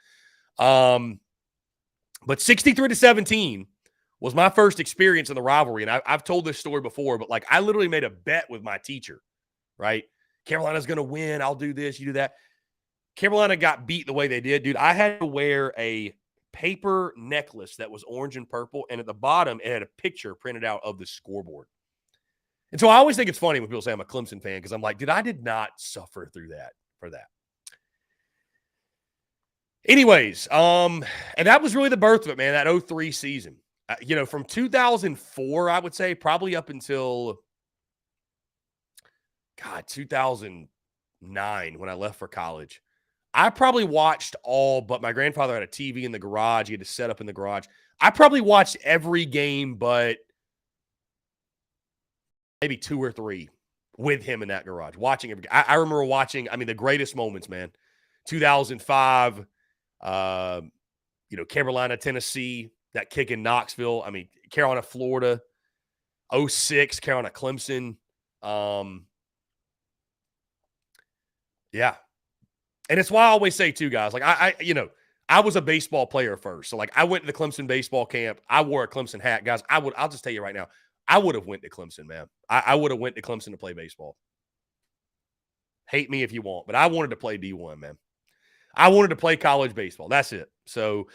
But 63-17 was my first experience in the rivalry. And I've told this story before, but I literally made a bet with my teacher, right? Carolina's going to win. I'll do this. You do that. Carolina got beat the way they did. Dude, I had to wear a paper necklace that was orange and purple. And at the bottom, it had a picture printed out of the scoreboard. And so I always think it's funny when people say I'm a Clemson fan, because I'm like, dude, I did not suffer through that for that. Anyways, and that was really the birth of it, man, that 03 season. From 2004, I would say, probably up until, 2009 when I left for college. I probably watched but my grandfather had a TV in the garage. He had to set up in the garage. I probably watched every game but maybe 2 or 3 with him in that garage, watching every game. I remember watching, the greatest moments, man. 2005, Carolina, Tennessee, that kick in Knoxville. Carolina, Florida, 06, Carolina, Clemson. Yeah. And it's why I always say too, guys, I was a baseball player first. So I went to the Clemson baseball camp. I wore a Clemson hat. Guys, I'll just tell you right now, I would have went to Clemson, man. I would have went to Clemson to play baseball. Hate me if you want, but I wanted to play D1, man. I wanted to play college baseball. That's it. So,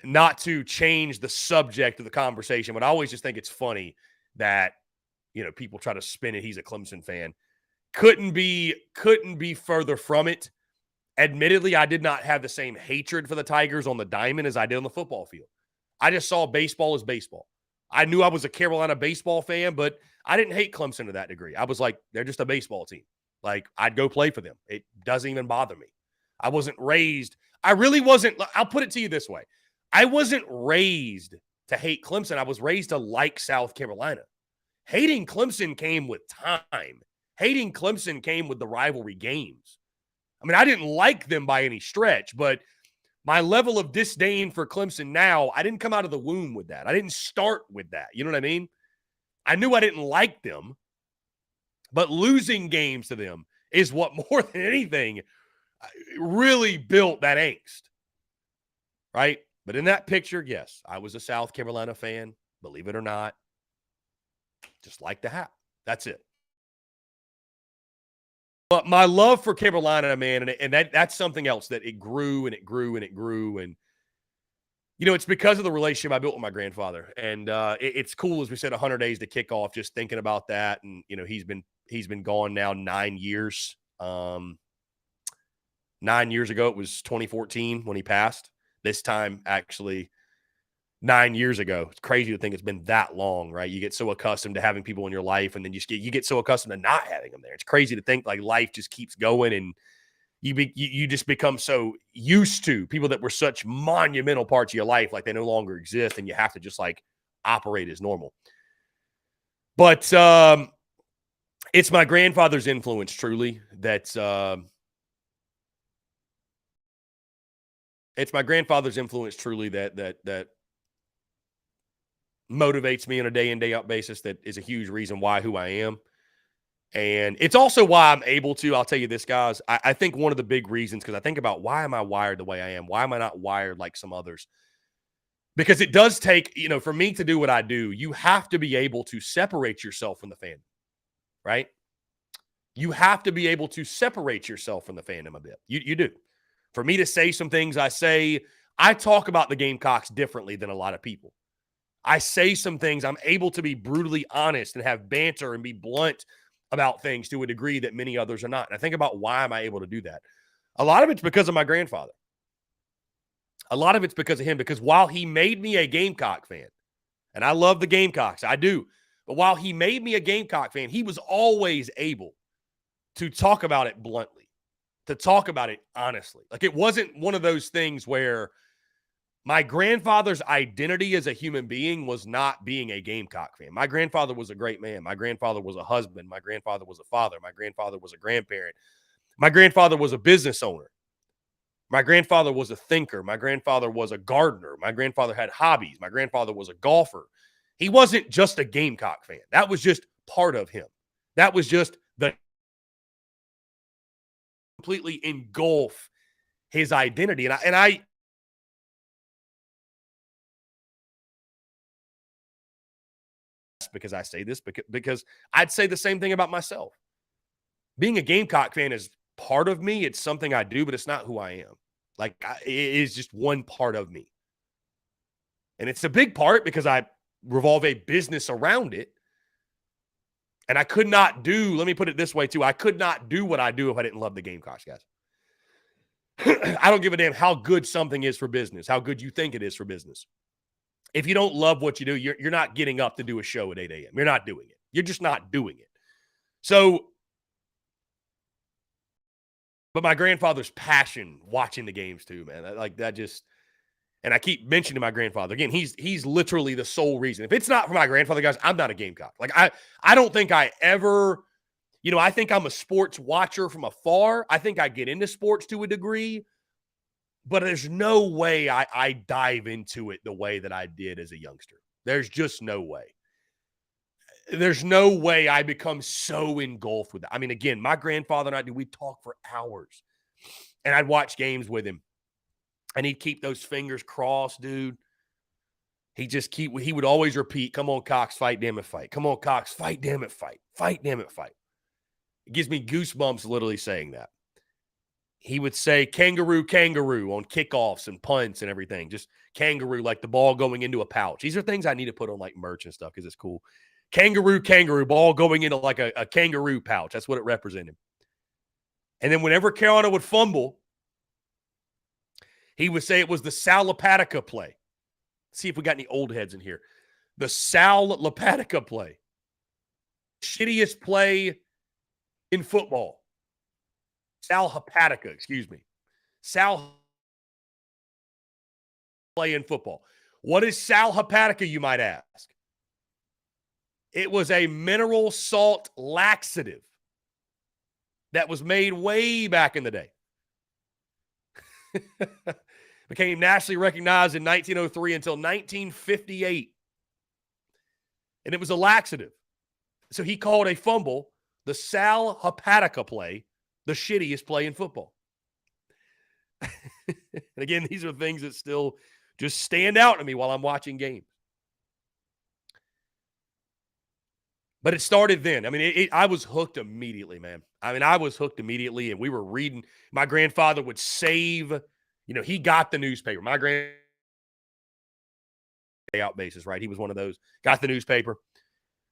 not to change the subject of the conversation, but I always just think it's funny that, people try to spin it. He's a Clemson fan. Couldn't be further from it. Admittedly, I did not have the same hatred for the Tigers on the diamond as I did on the football field. I just saw baseball as baseball. I knew I was a Carolina baseball fan, but I didn't hate Clemson to that degree. I was like, they're just a baseball team. I'd go play for them. It doesn't even bother me. I wasn't raised. I really wasn't. I'll put it to you this way. I wasn't raised to hate Clemson. I was raised to like South Carolina. Hating Clemson came with time. Hating Clemson came with the rivalry games. I didn't like them by any stretch, but my level of disdain for Clemson now, I didn't come out of the womb with that. I didn't start with that. You know what I mean? I knew I didn't like them, but losing games to them is what more than anything really built that angst, right? But in that picture, yes, I was a South Carolina fan, believe it or not. Just like the hat. That's it. But my love for Carolina, man, and that's something else that it grew and it grew and it grew. And, it's because of the relationship I built with my grandfather. And it's cool, as we said, 100 days to kick off, just thinking about that. And, he's been gone now 9 years. 9 years ago, it was 2014 when he passed. This time, actually, 9 years ago. It's crazy to think it's been that long, right? You get so accustomed to having people in your life, and then you get so accustomed to not having them there. It's crazy to think like life just keeps going, and you just become so used to people that were such monumental parts of your life, like they no longer exist, and you have to just like operate as normal. But it's my grandfather's influence, truly, that's it's my grandfather's influence, truly, that motivates me on a day in, day out basis. That is a huge reason why who I am. And it's also why I'm able to, I'll tell you this, guys. I think one of the big reasons, because I think about why am I wired the way I am? Why am I not wired like some others? Because it does take, for me to do what I do, you have to be able to separate yourself from the fandom, right? You have to be able to separate yourself from the fandom a bit. You do. For me to say some things I say, I talk about the Gamecocks differently than a lot of people. I say some things, I'm able to be brutally honest and have banter and be blunt about things to a degree that many others are not. And I think about why am I able to do that? A lot of it's because of my grandfather. A lot of it's because of him, because while he made me a Gamecock fan, and I love the Gamecocks, I do, but while he made me a Gamecock fan, he was always able to talk about it bluntly, to talk about it honestly. Like, it wasn't one of those things where my grandfather's identity as a human being was not being a Gamecock fan. My grandfather was a great man. My grandfather was a husband. My grandfather was a father. My grandfather was a grandparent. My grandfather was a business owner. My grandfather was a thinker. My grandfather was a gardener. My grandfather had hobbies. My grandfather was a golfer. He wasn't just a Gamecock fan. That was just part of him. That was just the completely engulf his identity. And I because I say this, because I'd say the same thing about myself. Being a Gamecock fan is part of me. It's something I do, but it's not who I am. Like, it is just one part of me. And it's a big part because I revolve a business around it. And I could not do, let me put it this way too, I could not do what I do if I didn't love the Gamecocks, guys. I don't give a damn how good something is for business, how good you think it is for business. If you don't love what you do, you're not getting up to do a show at 8 a.m. You're not doing it. You're just not doing it. So, but my grandfather's passion watching the games too, man. Like that just, and I keep mentioning my grandfather. Again, he's literally the sole reason. If it's not for my grandfather, guys, I'm not a Gamecock. Like I don't think I ever, I think I'm a sports watcher from afar. I think I get into sports to a degree, but there's no way I dive into it the way that I did as a youngster. There's just no way. There's no way I become so engulfed with it. I mean, again, my grandfather and I, we'd talk for hours. And I'd watch games with him. And he'd keep those fingers crossed, dude. He would always repeat, come on, Cox, fight, damn it, fight. Come on, Cox, fight, damn it, fight. Fight, damn it, fight. It gives me goosebumps literally saying that. He would say kangaroo, kangaroo on kickoffs and punts and everything. Just kangaroo, like the ball going into a pouch. These are things I need to put on like merch and stuff because it's cool. Kangaroo, kangaroo, ball going into like a kangaroo pouch. That's what it represented. And then whenever Carolina would fumble, he would say it was the Sal Lopatica play. Let's see if we got any old heads in here. The Sal Lopatica play. Shittiest play in football. Sal Hepatica, excuse me. Sal play in football. What is Sal Hepatica, you might ask? It was a mineral salt laxative that was made way back in the day. Became nationally recognized in 1903 until 1958. And it was a laxative. So he called a fumble the Sal Hepatica play, the shittiest play in football. And again, these are things that still just stand out to me while I'm watching games. But it started then. I mean, I was hooked immediately, man. I mean, I was hooked immediately, and we were reading. My grandfather would save, he got the newspaper. My grand out basis, right? He was one of those, got the newspaper.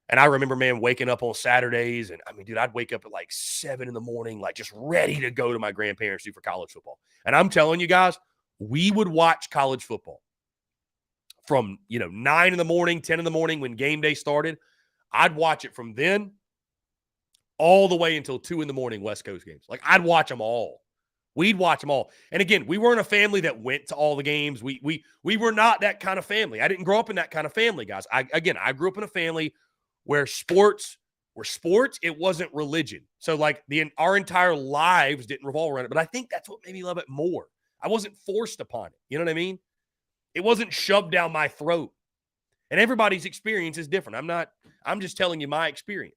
And I remember, man, waking up on Saturdays. And I mean, dude, I'd wake up at like 7 in the morning, like just ready to go to my grandparents' for college football. And I'm telling you guys, we would watch college football from, 9 in the morning, 10 in the morning when game day started. I'd watch it from then all the way until 2 in the morning West Coast games. Like, I'd watch them all. We'd watch them all. And again, we weren't a family that went to all the games. We were not that kind of family. I didn't grow up in that kind of family, guys. I grew up in a family where sports were sports. It wasn't religion. So, like, our entire lives didn't revolve around it. But I think that's what made me love it more. I wasn't forced upon it. You know what I mean? It wasn't shoved down my throat. And everybody's experience is different. I'm just telling you my experience.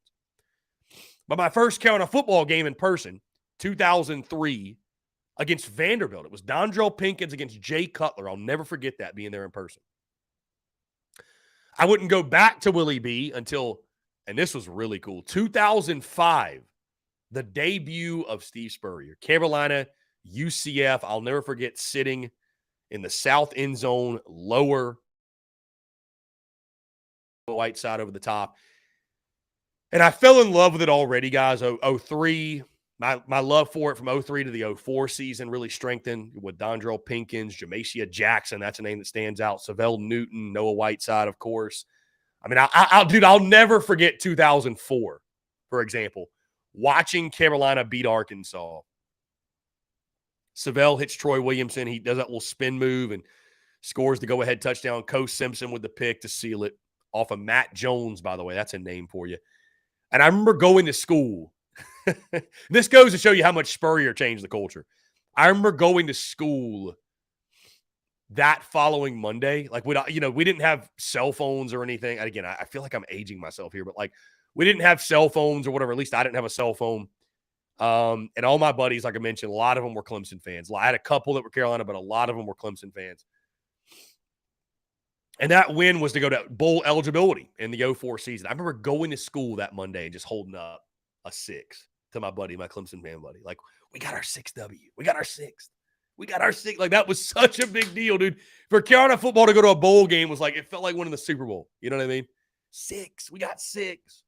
But my first Carolina football game in person, 2003, against Vanderbilt. It was Dondrell Pinkins against Jay Cutler. I'll never forget that, being there in person. I wouldn't go back to Willie B until, and this was really cool, 2005, the debut of Steve Spurrier. Carolina, UCF. I'll never forget sitting in the south end zone, lower white side over the top. And I fell in love with it already, guys. 03, my love for it from 03 to the 04 season really strengthened with Dondrell Pinkins, Jamacia Jackson. That's a name that stands out. Savell Newton, Noah Whiteside, of course. I mean, I'll never forget 2004, for example, watching Carolina beat Arkansas. Savell hits Troy Williamson. He does that little spin move and scores the go-ahead touchdown. Coach Simpson with the pick to seal it off of Matt Jones, by the way. That's a name for you. And I remember going to school. This goes to show you how much Spurrier changed the culture. I remember going to school that following Monday. Like, we didn't have cell phones or anything. And again, I feel like I'm aging myself here, but like, we didn't have cell phones or whatever. At least I didn't have a cell phone. And all my buddies, like I mentioned, a lot of them were Clemson fans. I had a couple that were Carolina, but a lot of them were Clemson fans. And that win was to go to bowl eligibility in the 04 season. I remember going to school that Monday and just holding up a 6 to my buddy, my Clemson fan buddy. Like, we got our 6th W. We got our 6th. We got our 6th. Like, that was such a big deal, dude. For Carolina football to go to a bowl game was like, it felt like winning the Super Bowl. You know what I mean? 6. We got 6.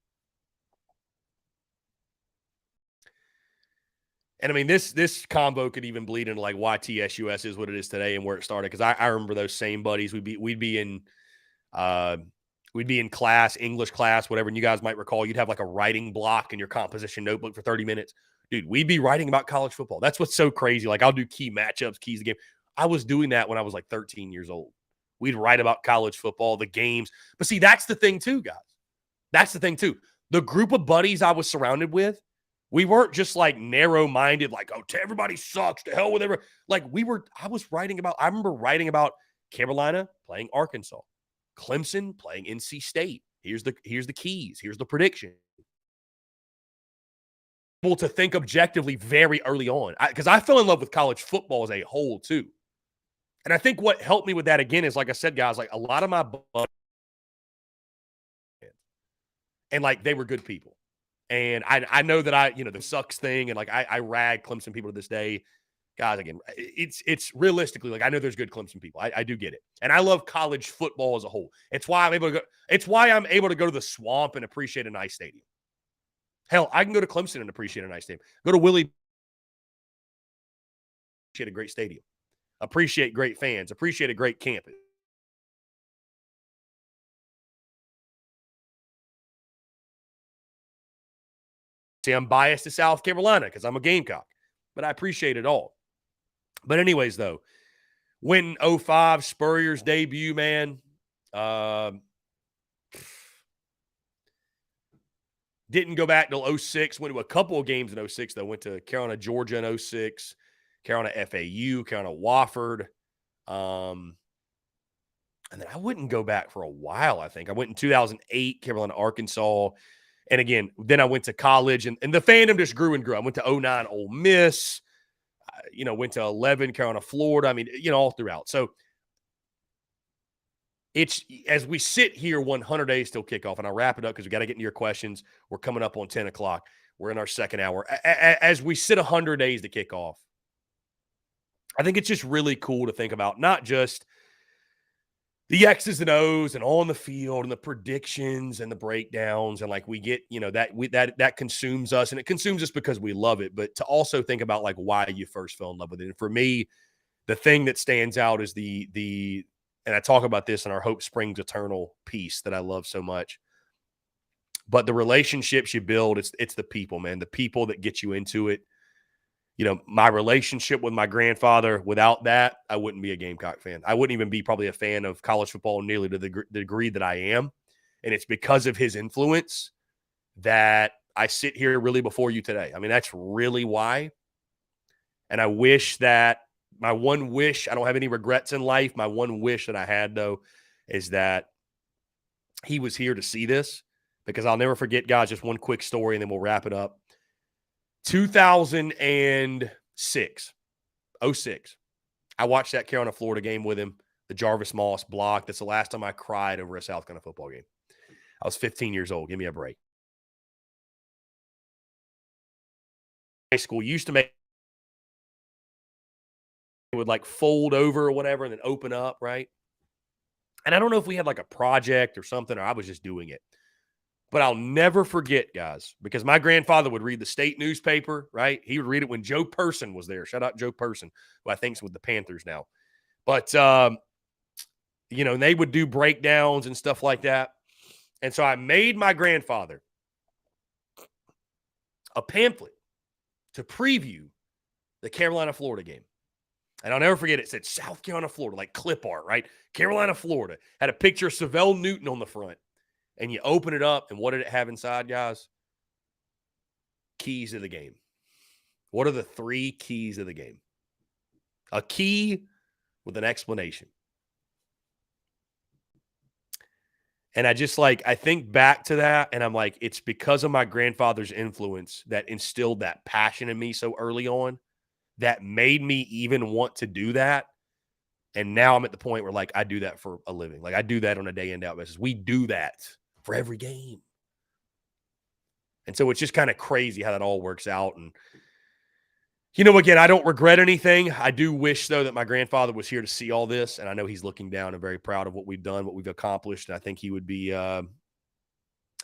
And I mean, this combo could even bleed into like why TSUS is what it is today and where it started. Because I remember those same buddies. We'd be in class, English class, whatever. And you guys might recall, you'd have like a writing block in your composition notebook for 30 minutes. Dude, we'd be writing about college football. That's what's so crazy. Like, I'll do key matchups, keys of the game. I was doing that when I was like 13 years old. We'd write about college football, the games. But see, that's the thing too, guys. That's the thing too. The group of buddies I was surrounded with, we weren't just like narrow-minded, like, oh, everybody sucks, to hell with everyone. Like, I remember writing about Carolina playing Arkansas, Clemson playing NC State. Here's the keys. Here's the prediction. Able to think objectively very early on, because I fell in love with college football as a whole too. And I think what helped me with that again is, like I said, guys, like a lot of my buddies, and like they were good people. And I know that the sucks thing, and like I rag Clemson people to this day. Guys, again, it's realistically, like, I know there's good Clemson people. I do get it. And I love college football as a whole. It's why I'm able to go to the Swamp and appreciate a nice stadium. Hell, I can go to Clemson and appreciate a nice stadium. Go to Willie, appreciate a great stadium. Appreciate great fans. Appreciate a great campus. See, I'm biased to South Carolina because I'm a Gamecock, but I appreciate it all. But anyways, though, when 05, Spurrier's debut, man, didn't go back till 06. Went to a couple of games in 06, though. Went to Carolina, Georgia in 06, Carolina FAU, Carolina Wofford. And then I wouldn't go back for a while, I think. I went in 2008, Carolina, Arkansas. And again, then I went to college, and the fandom just grew and grew. I went to 09, Ole Miss, went to 11, Carolina, Florida. I mean, all throughout. So it's as we sit here 100 days till kickoff, and I'll wrap it up because we got to get into your questions. We're coming up on 10 o'clock. We're in our second hour. As we sit 100 days to kick off, I think it's just really cool to think about not just the X's and O's and on the field and the predictions and the breakdowns. And like we get, that consumes us, and it consumes us because we love it, but to also think about like why you first fell in love with it. And for me, the thing that stands out is and I talk about this in our Hope Springs Eternal piece that I love so much, but the relationships you build, it's the people, man, the people that get you into it. My relationship with my grandfather, without that, I wouldn't be a Gamecock fan. I wouldn't even be probably a fan of college football nearly to the degree that I am. And it's because of his influence that I sit here really before you today. I mean, that's really why. And I wish that I don't have any regrets in life. My one wish that I had, though, is that he was here to see this, because I'll never forget, guys, just one quick story and then we'll wrap it up. 2006, I watched that Carolina, Florida game with him, the Jarvis Moss block. That's the last time I cried over a South Carolina football game. I was 15 years old. Give me a break. High school used to make it would like fold over or whatever and then open up, right? And I don't know if we had like a project or something, or I was just doing it. But I'll never forget, guys, because my grandfather would read the state newspaper, right? He would read it when Joe Person was there. Shout out Joe Person, who I think is with the Panthers now. But, they would do breakdowns and stuff like that. And so I made my grandfather a pamphlet to preview the Carolina, Florida game. And I'll never forget it. It said South Carolina, Florida, like clip art, right? Carolina, Florida. Had a picture of Savell Newton on the front. And you open it up, and what did it have inside, guys? Keys to the game. What are the 3 keys of the game? A key with an explanation. And I think back to that, and I'm like, it's because of my grandfather's influence that instilled that passion in me so early on that made me even want to do that. And now I'm at the point where, like, I do that for a living. Like, I do that on a day in, day out basis. We do that for every game. And so it's just kind of crazy how that all works out. And, again, I don't regret anything. I do wish, though, that my grandfather was here to see all this. And I know he's looking down and very proud of what we've done, what we've accomplished. And I think he would be,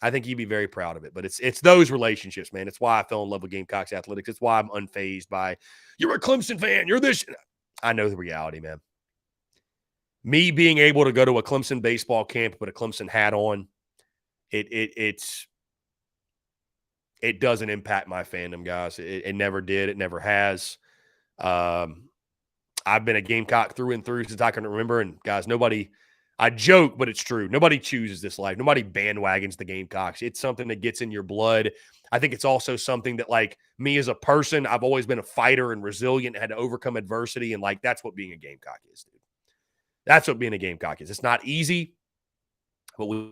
he'd be very proud of it. But it's those relationships, man. It's why I fell in love with Gamecocks athletics. It's why I'm unfazed by, you're a Clemson fan, you're this. I know the reality, man. Me being able to go to a Clemson baseball camp, put a Clemson hat on, it doesn't impact my fandom, guys. It never did. It never has. I've been a Gamecock through and through since I can remember. And guys, I joke, but it's true. Nobody chooses this life. Nobody bandwagons the Gamecocks. It's something that gets in your blood. I think it's also something that, like, me as a person, I've always been a fighter and resilient, had to overcome adversity. And, like, that's what being a Gamecock is, dude. That's what being a Gamecock is. It's not easy, but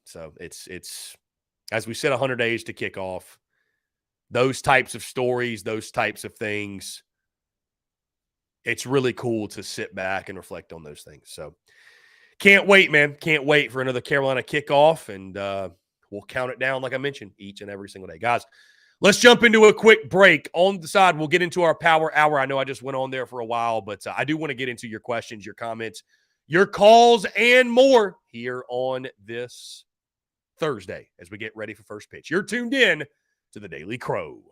so it's as we said, 100 days to kick off, those types of stories, those types of things, it's really cool to sit back and reflect on those things. So can't wait, man. Can't wait for another Carolina kickoff, and we'll count it down, like I mentioned, each and every single day. Guys, let's jump into a quick break. On the side, we'll get into our Power Hour. I know I just went on there for a while, but I do want to get into your questions, your comments, your calls, and more here on this Thursday as we get ready for first pitch. You're tuned in to the Daily Crow.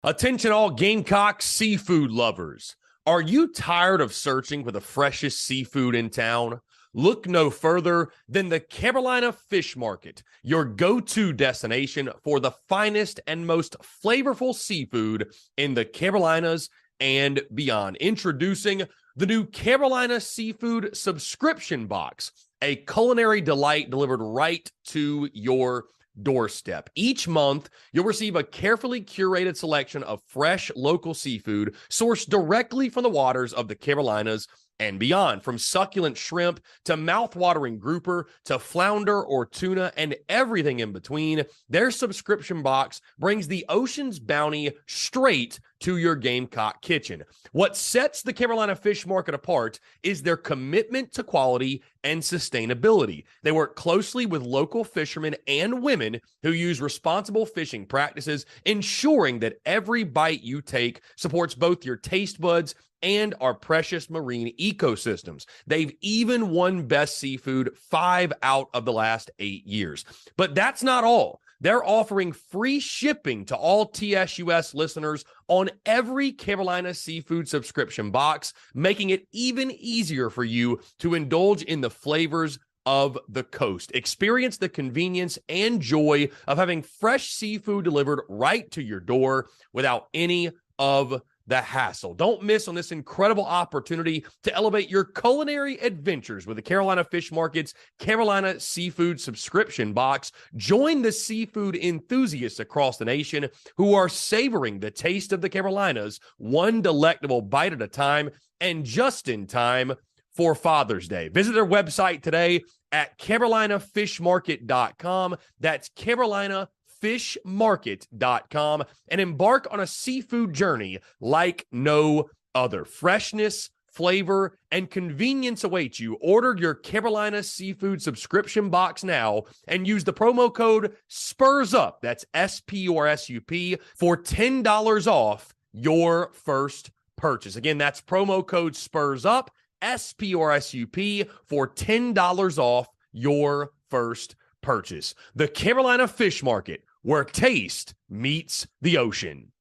Attention all Gamecock seafood lovers. Are you tired of searching for the freshest seafood in town? Look no further than the Carolina Fish Market, your go-to destination for the finest and most flavorful seafood in the Carolinas and beyond. Introducing the new Carolina Seafood Subscription Box, a culinary delight delivered right to your doorstep. Each month, you'll receive a carefully curated selection of fresh local seafood sourced directly from the waters of the Carolinas and beyond. From succulent shrimp to mouth-watering grouper to flounder or tuna and everything in between, their subscription box brings the ocean's bounty straight to your Gamecock kitchen. What sets the Carolina Fish Market apart is their commitment to quality and sustainability. They work closely with local fishermen and women who use responsible fishing practices, ensuring that every bite you take supports both your taste buds and our precious marine ecosystems. They've even won Best Seafood 5 out of the last 8 years. But that's not all. They're offering free shipping to all TSUS listeners on every Carolina Seafood subscription box, making it even easier for you to indulge in the flavors of the coast. Experience the convenience and joy of having fresh seafood delivered right to your door without any of the hassle. Don't miss on this incredible opportunity to elevate your culinary adventures with the Carolina Fish Market's Carolina Seafood subscription box. Join the seafood enthusiasts across the nation who are savoring the taste of the Carolinas, one delectable bite at a time, and just in time for Father's Day. Visit their website today at carolinafishmarket.com. That's carolinafishmarket.com, and embark on a seafood journey like no other. Freshness, flavor, and convenience await you. Order your Carolina Seafood subscription box now and use the promo code SPURSUP, that's SPURSUP, for $10 off your first purchase. Again, that's promo code SPURSUP, SPURSUP, for $10 off your first purchase. The Carolina Fish Market, where taste meets the ocean.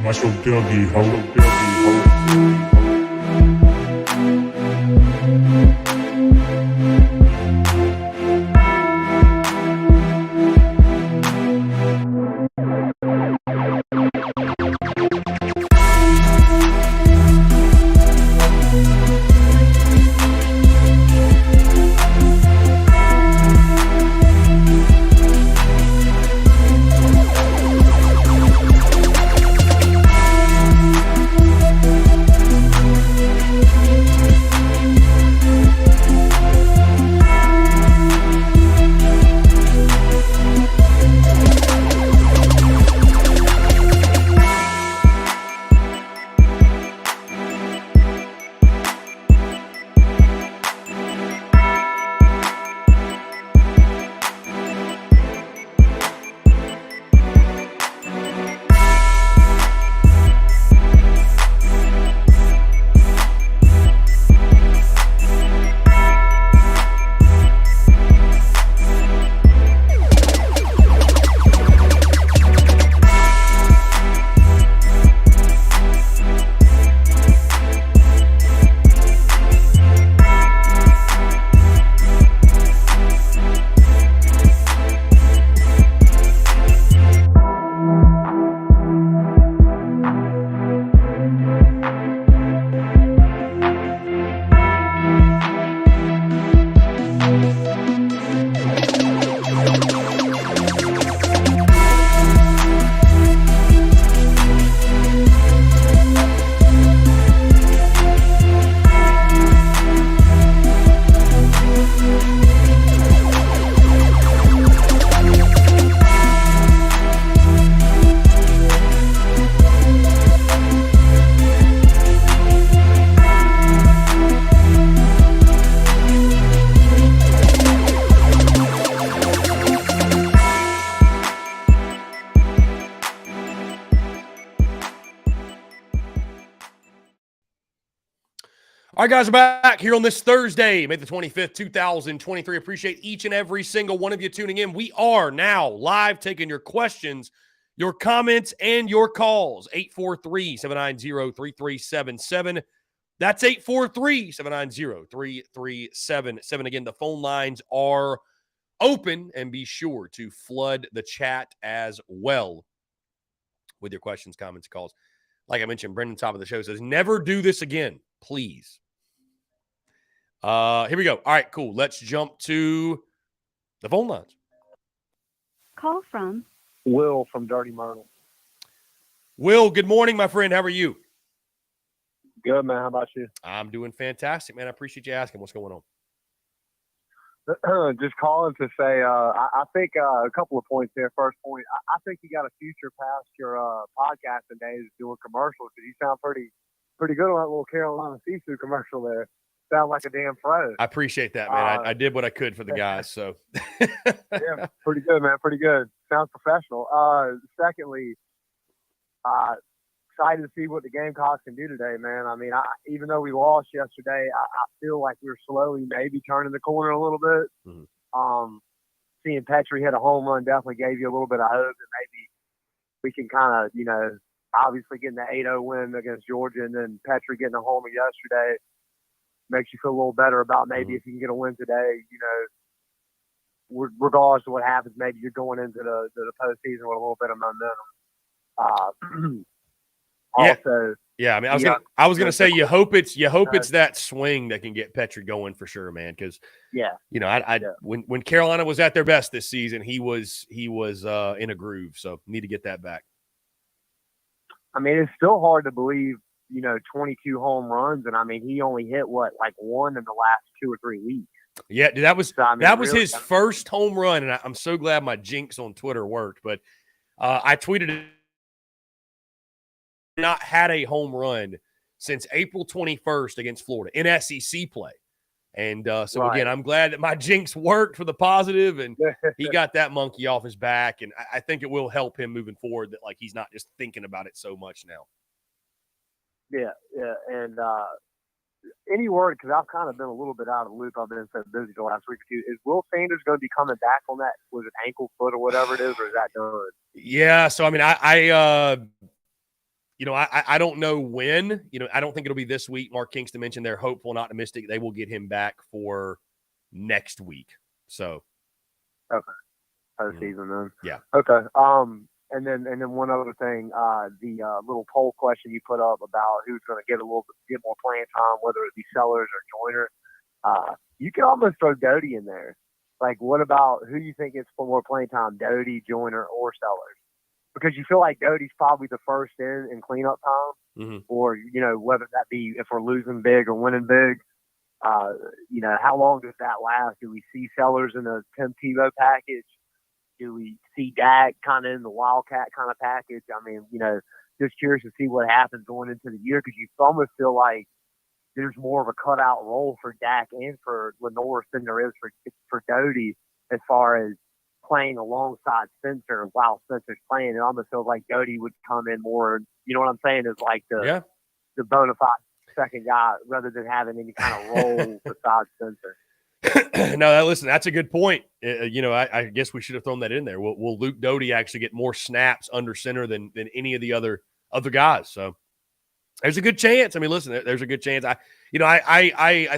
Marshall Dougie, ho. All right, guys, we're back here on this Thursday, May the 25th, 2023. Appreciate each and every single one of you tuning in. We are now live taking your questions, your comments, and your calls. 843-790-3377. That's 843-790-3377. Again, the phone lines are open, and be sure to flood the chat as well with your questions, comments, calls. Like I mentioned, Brendan, top of the show, says, never do this again, please. Here we go. All right, cool. Let's jump to the phone lines. Call from Will from Dirty Myrtle. Will, good morning, my friend. How are you? Good, man. How about you? I'm doing fantastic, man. I appreciate you asking. What's going on? Just calling to say, I think a couple of points there. First point, I think you got a future past your podcasting days doing commercials because you sound pretty good on that little Carolina Seafood commercial there. Sound like a damn pro. I appreciate that, man. I did what I could for the guys. So, yeah, pretty good, man. Pretty good. Sounds professional. Secondly, excited to see what the Gamecocks can do today, man. I mean, even though we lost yesterday, I feel like we're slowly maybe turning the corner a little bit. Mm-hmm. Seeing Petrie hit a home run definitely gave you a little bit of hope that maybe we can kind of, obviously getting the 8-0 win against Georgia and then Petrie getting a homer yesterday makes you feel a little better about maybe if you can get a win today, regardless of what happens, maybe you're going into the postseason with a little bit of momentum. Also, yeah. I mean, I was gonna say you hope it's that swing that can get Petrie going for sure, man. Because when Carolina was at their best this season, he was in a groove. So need to get that back. I mean, it's still hard to believe, 22 home runs, and I mean, he only hit one in the last 2 or 3 weeks. Yeah, dude, that was his first home run, and I'm so glad my jinx on Twitter worked. But I tweeted it. Not had a home run since April 21st against Florida in SEC play. And again, I'm glad that my jinx worked for the positive and he got that monkey off his back. And I think it will help him moving forward that he's not just thinking about it so much now. Yeah. And any word, because I've kind of been a little bit out of the loop. I've been so busy the last week or two. Is Will Sanders going to be coming back on that? Was it ankle, foot, or whatever it is, or is that done? Yeah. So, I mean, I don't know when. I don't think it'll be this week. Mark Kingston mentioned they're hopeful and optimistic they will get him back for next week. So, okay, postseason then. Yeah. Okay. And then one other thing, the little poll question you put up about who's going to get more playing time, whether it be Sellers or Joyner. You can almost throw Doty in there. What about who you think gets more playing time, Doty, Joyner, or Sellers? Because you feel like Doty's probably the first in cleanup time, or whether that be if we're losing big or winning big. How long does that last? Do we see Sellers in a Tim Tebow package? Do we see Dak kind of in the Wildcat kind of package? I mean, just curious to see what happens going into the year because you almost feel like there's more of a cutout role for Dak and for Lenore than there is for Doty as far as playing alongside Spencer while Spencer's playing. It almost feels like Doty would come in more, you know what I'm saying, is the bona fide second guy rather than having any kind of role besides Spencer. No, listen, that's a good point. I guess we should have thrown that in there. Will Luke Doty actually get more snaps under center than any of the other guys? So there's a good chance. I mean, listen, there's a good chance. I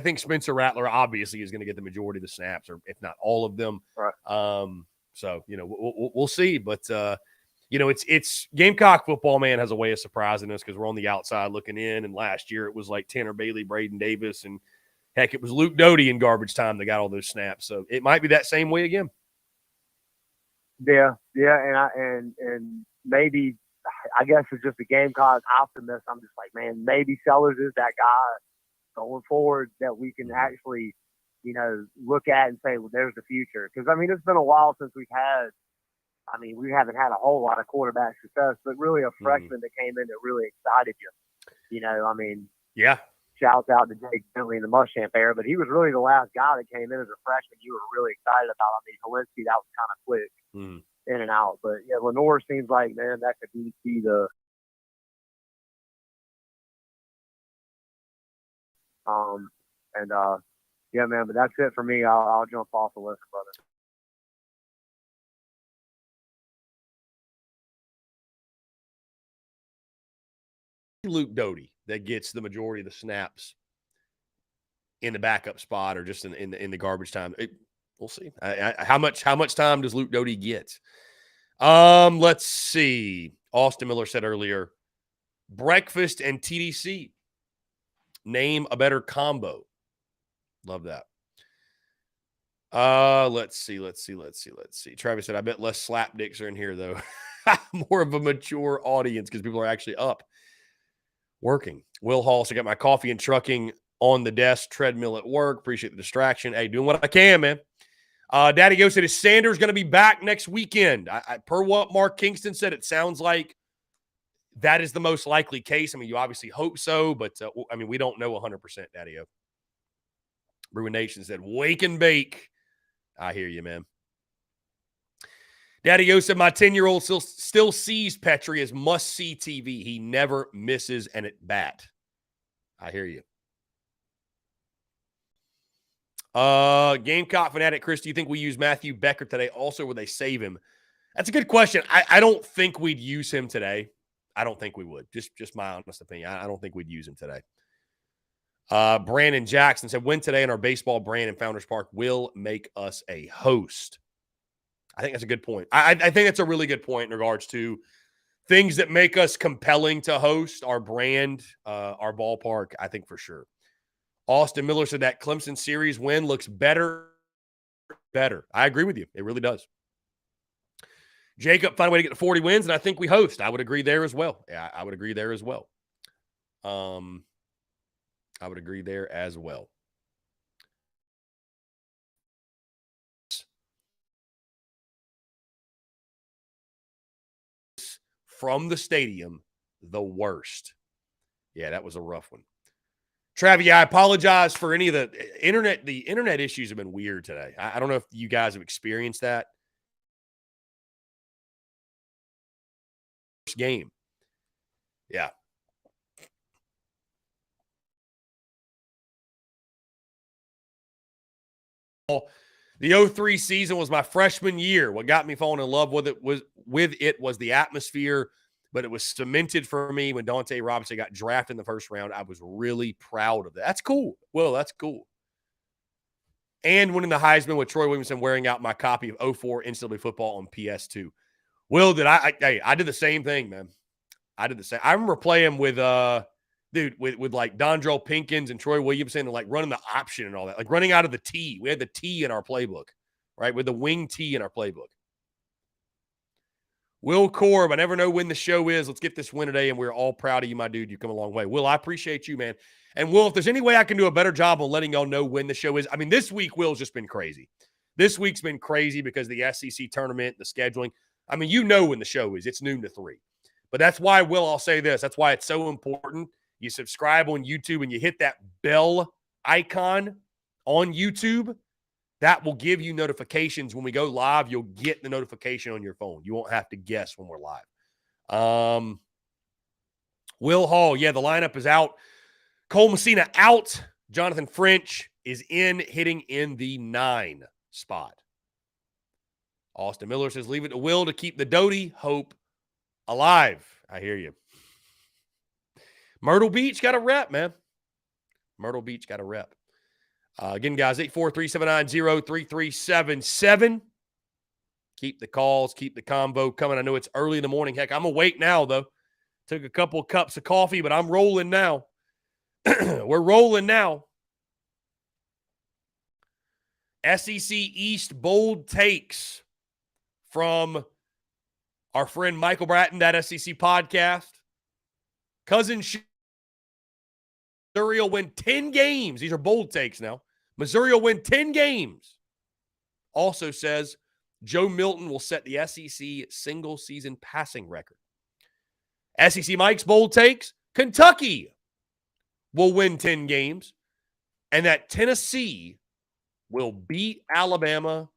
think Spencer Rattler obviously is going to get the majority of the snaps, or if not all of them. Right. So we'll see, but it's Gamecock football, man, has a way of surprising us because we're on the outside looking in. And last year it was like Tanner Bailey, Braden Davis, and heck, it was Luke Doty in garbage time that got all those snaps. So it might be that same way again. Yeah, and maybe I guess it's just a Gamecock optimist. I'm just like, man, maybe Sellers is that guy going forward that we can actually, look at and say, well, there's the future. Because, I mean, it's been a while since we haven't had a whole lot of quarterback success, but really a freshman that came in that really excited you. Yeah. Shouts out to Jake Bentley in the Muschamp era, but he was really the last guy that came in as a freshman you were really excited about. I mean, Helinski, that was kind of quick in and out. But, yeah, Lenore seems like, man, that could be the yeah, man, but that's it for me. I'll jump off the list, brother. Luke Doty that gets the majority of the snaps in the backup spot or just in the garbage time. We'll see. How much time does Luke Doty get? Let's see. Austin Miller said earlier, breakfast and TDC. Name a better combo. Love that. Let's see. Travis said, I bet less slapdicks are in here, though. More of a mature audience because people are actually up. Working. Will Hall, so I got my coffee and trucking on the desk, treadmill at work. Appreciate the distraction. Hey, doing what I can, man. Daddy Go said, is Sanders going to be back next weekend? Per what Mark Kingston said, it sounds like that is the most likely case. I mean, you obviously hope so, but I mean, we don't know 100%, Daddy O. Bruin Nation said, wake and bake. I hear you, man. Daddy O said, my 10-year-old still sees Petrie as must-see TV. He never misses an at-bat. I hear you. Gamecock fanatic Chris, do you think we use Matthew Becker today? Also, would they save him? That's a good question. I don't think we'd use him today. I don't think we would. Just my honest opinion. I don't think we'd use him today. Brandon Jackson said, win today in our baseball brand in Founders Park will make us a host. I think that's a good point. I think that's a really good point in regards to things that make us compelling to host, our brand, our ballpark, I think for sure. Austin Miller said that Clemson series win looks better. I agree with you. It really does. Jacob, find a way to get to 40 wins, and I think we host. I would agree there as well. Yeah, I would agree there as well. I would agree there as well. From the stadium, the worst. Yeah, that was a rough one. Travi, I apologize for any of the internet. The internet issues have been weird today. I don't know if you guys have experienced that. First game. Yeah. The 03 season was my freshman year. What got me falling in love with it was the atmosphere, but it was cemented for me when Dante Robinson got drafted in the first round. I was really proud of that. That's cool. Well, that's cool. And winning the Heisman with Troy Williamson wearing out my copy of 04 NCAA football on PS2. Will, I did the same thing, man. I did the same. I remember playing with with like Dondrell Pinkins and Troy Williamson and like running the option and all that, like running out of the T. We had the T in our playbook, right? With the wing T in our playbook. Will Korb, I never know when the show is. Let's get this win today, and we're all proud of you, my dude. You come a long way. Will, I appreciate you, man. And Will, if there's any way I can do a better job on letting y'all know when the show is, I mean, this week, Will's just been crazy. This week's been crazy because the SEC tournament, the scheduling. I mean, you know when the show is. It's noon to 3. But that's why, Will, I'll say this. That's why it's so important. You subscribe on YouTube and you hit that bell icon on YouTube. That will give you notifications. When we go live, you'll get the notification on your phone. You won't have to guess when we're live. Will Hall, yeah, the lineup is out. Cole Messina out. Jonathan French is in, hitting in the 9 spot. Austin Miller says, leave it to Will to keep the Doty hope alive. I hear you. Myrtle Beach got a rep, man. Myrtle Beach got a rep. Again, guys, 843-790-3377. Keep the calls, keep the convo coming. I know it's early in the morning. Heck, I'm awake now, though. Took a couple of cups of coffee, but I'm rolling now. We're rolling now. SEC East bold takes from our friend Michael Bratton, that SEC podcast. Cousin Missouri will win 10 games. These are bold takes now. Missouri will win 10 games. Also says Joe Milton will set the SEC single-season passing record. SEC Mike's bold takes, Kentucky will win 10 games, and that Tennessee will beat Alabama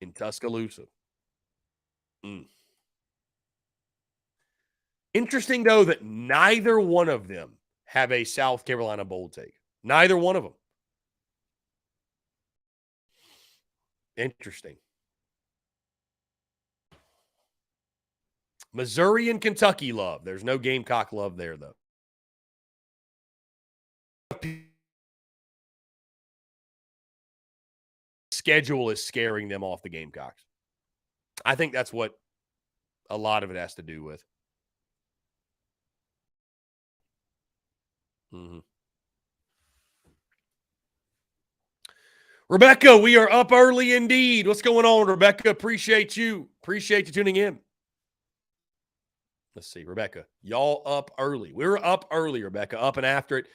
in Tuscaloosa. Interesting, though, that neither one of them have a South Carolina bold take. Neither one of them. Interesting. Missouri and Kentucky love. There's no Gamecock love there, though. Schedule is scaring them off the Gamecocks. I think that's what a lot of it has to do with. Mm-hmm. Rebecca, we are up early indeed. What's going on, Rebecca? Appreciate you. Appreciate you tuning in. Let's see, Rebecca. Y'all up early. We were up early, Rebecca, up and after it.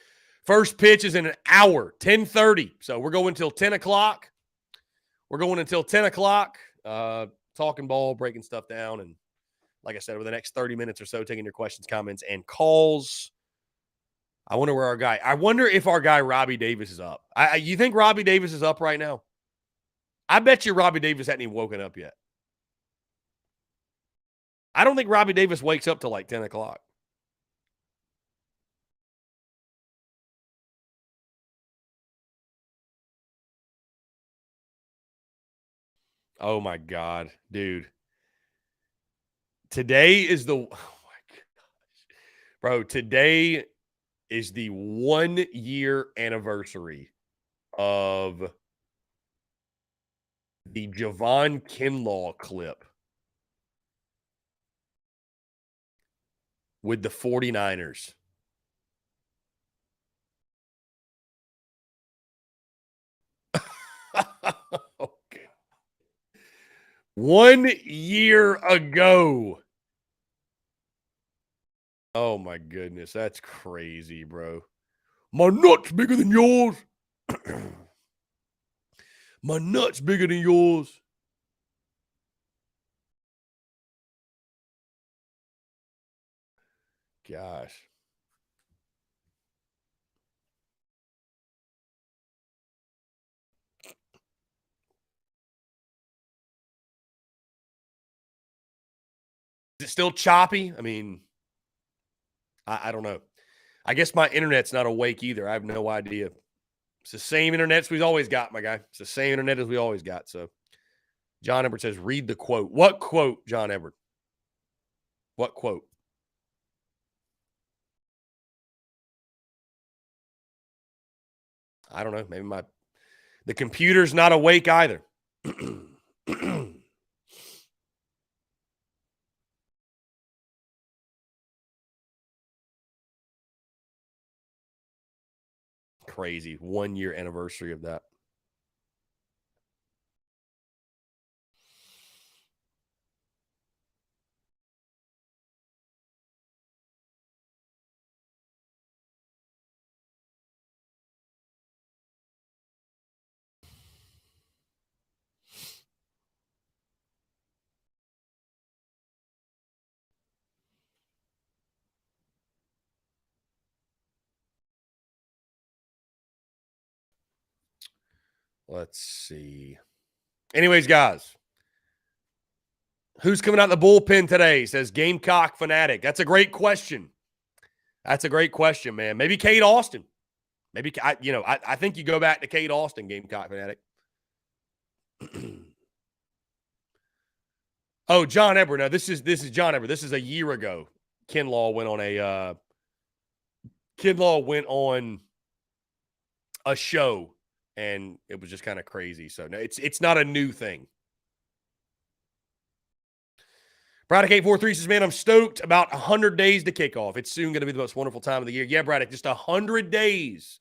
First pitch is in an hour, 10:30. So we're going until 10 o'clock. We're going until 10 o'clock, talking ball, breaking stuff down. And like I said, over the next 30 minutes or so, taking your questions, comments, and calls. I wonder if our guy Robbie Davis is up. You think Robbie Davis is up right now? I bet you Robbie Davis hadn't even woken up yet. I don't think Robbie Davis wakes up till like 10 o'clock. Oh, my God, dude. Today is the – oh, my gosh. Bro, today is the 1-year anniversary of the Javon Kinlaw clip with the 49ers. Okay. 1 year ago. Oh, my goodness. That's crazy, bro. My nut's bigger than yours. My nut's bigger than yours. Gosh. Is it still choppy? I mean, I don't know. I guess my internet's not awake either. I have no idea. It's the same internet we've always got, my guy. It's the same internet as we always got. So John Ebert says, read the quote. What quote, John Ebert? What quote? I don't know. Maybe the computer's not awake either. Crazy. 1 year anniversary of that. Let's see. Anyways, guys, who's coming out the bullpen today? Says Gamecock Fanatic. That's a great question. That's a great question, man. Maybe Cade Austin. Maybe I think you go back to Cade Austin, Gamecock Fanatic. Oh, John Ebert. No, this is John Ebert. This is a year ago. Kinlaw went on a show, and it was just kind of crazy. So no, it's not a new thing. Braddock 843 says, man, I'm stoked. About 100 days to kickoff. It's soon going to be the most wonderful time of the year. Yeah, Braddock, just 100 days.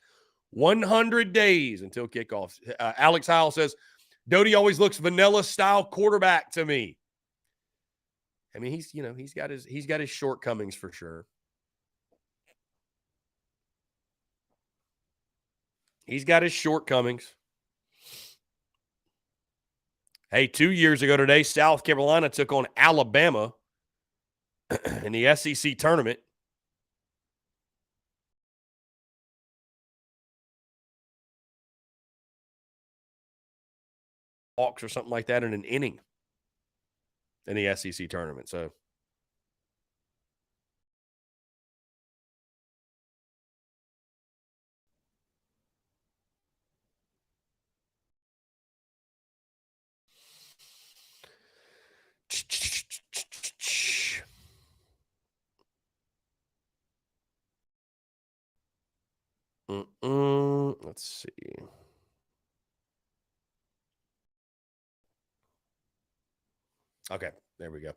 100 days until kickoff. Alex Howell says, Doty always looks vanilla-style quarterback to me. I mean, he's got his shortcomings for sure. He's got his shortcomings. Hey, 2 years ago today, South Carolina took on Alabama in the SEC tournament. Hawks or something like that in an inning in the SEC tournament. So let's see. Okay, there we go.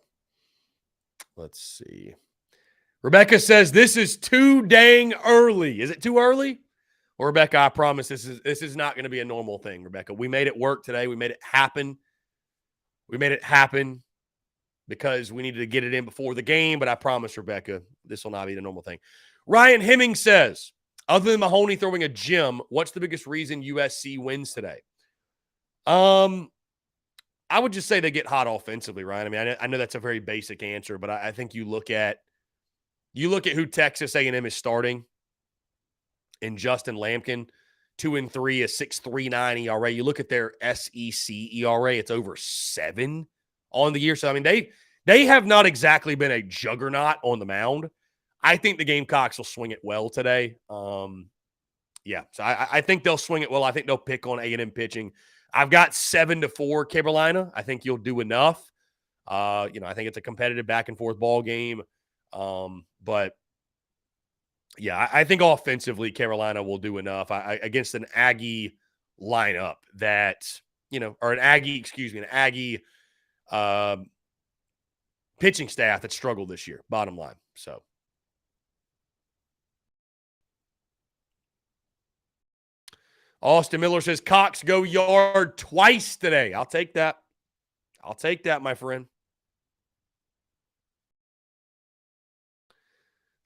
Let's see. Rebecca says this is too dang early. Is it too early? Well, Rebecca, I promise this is not going to be a normal thing, Rebecca. We made it work today. We made it happen. because we needed to get it in before the game, but I promise, Rebecca, this will not be the normal thing. Ryan Hemming says, other than Mahoney throwing a gem, what's the biggest reason USC wins today? I would just say they get hot offensively, Ryan. I mean, I know that's a very basic answer, but I think you look at who Texas A&M is starting in Justin Lampkin, 2-3, a 6.39 ERA. You look at their SEC ERA, it's over 7 on the year. So, I mean, they have not exactly been a juggernaut on the mound. I think the Gamecocks will swing it well today. Yeah, so I think they'll swing it well. I think they'll pick on A&M pitching. I've got 7-4 Carolina. I think you'll do enough. I think it's a competitive back-and-forth ball game. But, yeah, I think offensively Carolina will do enough against an Aggie lineup that, or an Aggie pitching staff that struggled this year, bottom line. So, Austin Miller says, Cox go yard twice today. I'll take that. I'll take that, my friend.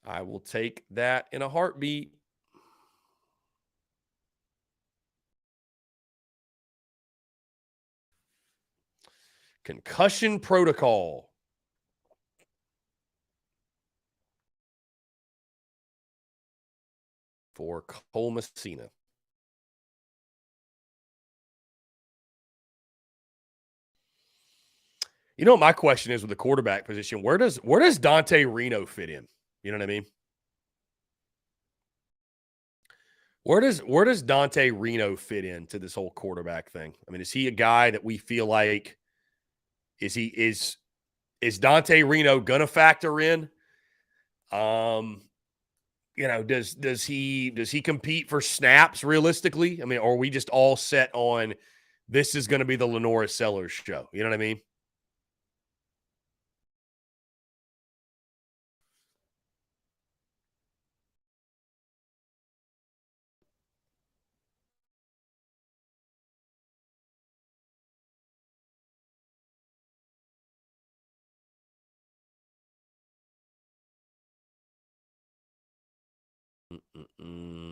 I will take that in a heartbeat. Concussion protocol for Cole Messina. You know what my question is with the quarterback position? Where does Dante Reno fit in? You know what I mean? Where does Dante Reno fit into this whole quarterback thing? I mean, is he a guy that we feel like is Dante Reno gonna factor in? Does he compete for snaps realistically? I mean, or are we just all set on this is going to be the Lenora Sellers show? You know what I mean?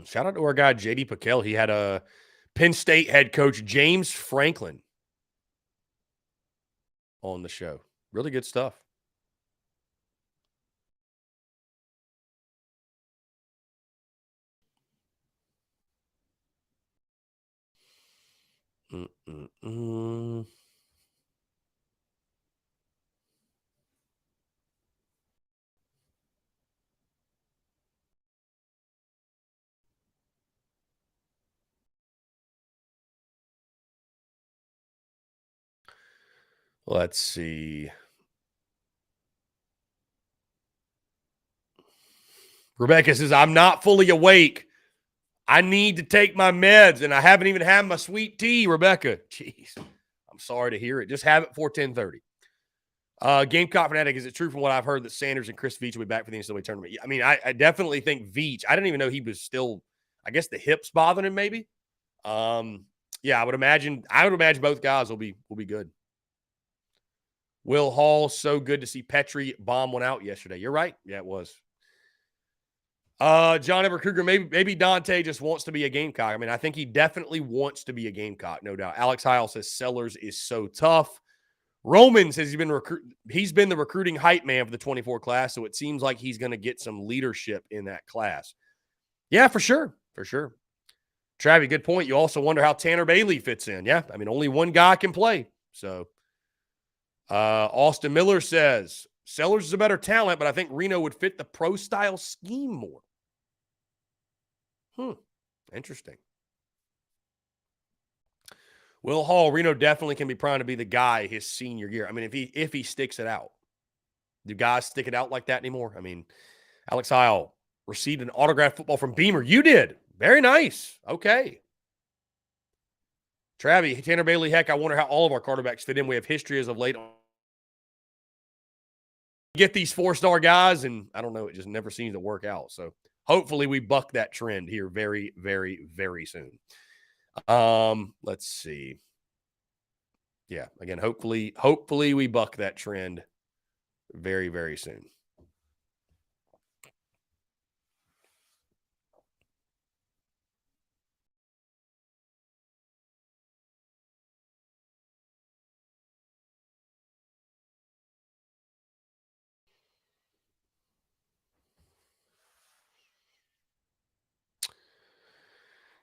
Shout out to our guy JD Piquel. He had a Penn State head coach James Franklin on the show. Really good stuff. Let's see. Rebecca says, I'm not fully awake. I need to take my meds, and I haven't even had my sweet tea, Rebecca. Jeez. I'm sorry to hear it. Just have it before 10:30. Gamecock Fanatic, is it true from what I've heard that Sanders and Chris Veach will be back for the NCAA tournament? I mean, I definitely think Veach. I didn't even know he was still, I guess the hips bothering him maybe. Yeah, I would imagine both guys will be good. Will Hall, so good to see Petrie bomb one out yesterday. You're right. Yeah, it was. John Ever Kruger, maybe Dante just wants to be a Gamecock. I mean, I think he definitely wants to be a Gamecock, no doubt. Alex Heil says Sellers is so tough. Roman says he's been the recruiting hype man for the 24 class, so it seems like he's going to get some leadership in that class. Yeah, for sure. For sure. Travi, good point. You also wonder how Tanner Bailey fits in. Yeah, I mean, only one guy can play. So, Austin Miller says, Sellers is a better talent, but I think Reno would fit the pro-style scheme more. Interesting. Will Hall, Reno definitely can be primed to be the guy his senior year. I mean, if he sticks it out. Do guys stick it out like that anymore? I mean, Alex Heil received an autographed football from Beamer. You did. Very nice. Okay. Travi, Tanner Bailey, heck, I wonder how all of our quarterbacks fit in. We have history as of late. Get these 4-star guys, and I don't know, it just never seems to work out. So hopefully we buck that trend here very, very, very soon. Let's see. Yeah, again, hopefully we buck that trend very, very soon.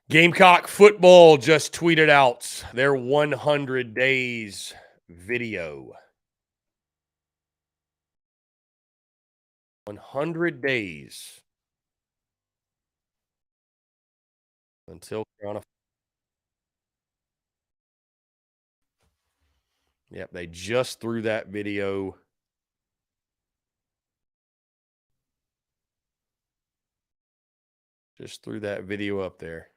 Gamecock football just tweeted out their 100 days video. 100 days until Carolina. Yep, they just threw that video. Just threw that video up there.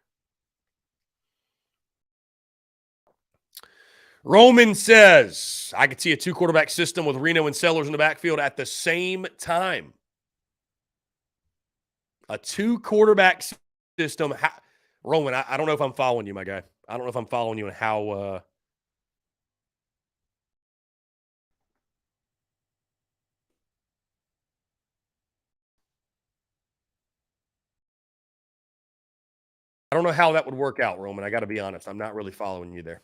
Roman says, I could see a 2-quarterback system with Reno and Sellers in the backfield at the same time. A 2-quarterback system. Roman, I don't know if I'm following you, my guy. I don't know if I'm following you and how I don't know how that would work out, Roman. I got to be honest. I'm not really following you there.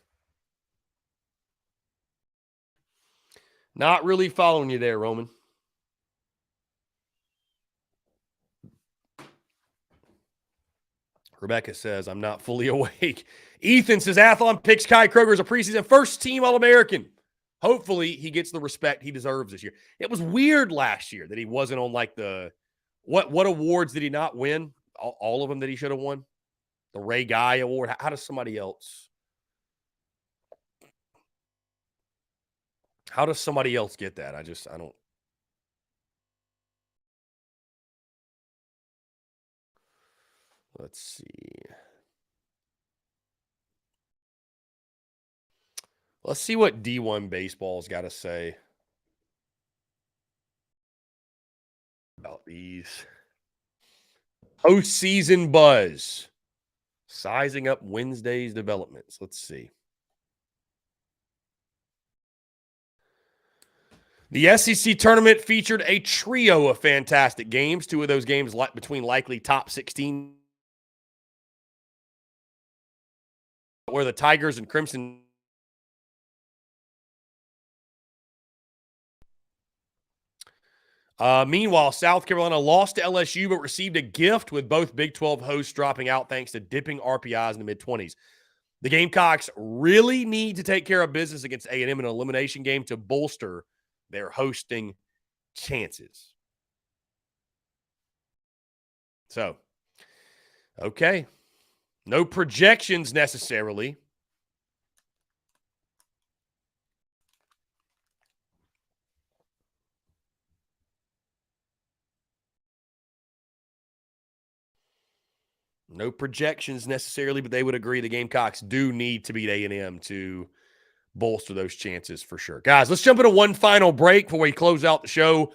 Not really following you there, Roman. Rebecca says, I'm not fully awake. Ethan says, Athlon picks Kai Kroger as a preseason first-team All-American. Hopefully, he gets the respect he deserves this year. It was weird last year that he wasn't on like the – what awards did he not win? All of them that he should have won? The Ray Guy Award? How does somebody else – how does somebody else get that? I don't – let's see. Let's see what D1 Baseball's got to say about these. Postseason buzz. Sizing up Wednesday's developments. Let's see. The SEC tournament featured a trio of fantastic games. 2 of those games between likely top 16. Where the Tigers and Crimson. Meanwhile, South Carolina lost to LSU but received a gift with both Big 12 hosts dropping out thanks to dipping RPIs in the mid-20s. The Gamecocks really need to take care of business against A&M in an elimination game to bolster their hosting chances. So, okay. No projections necessarily. No projections necessarily, but they would agree the Gamecocks do need to beat A&M to bolster those chances for sure. Guys, let's jump into one final break before we close out the show.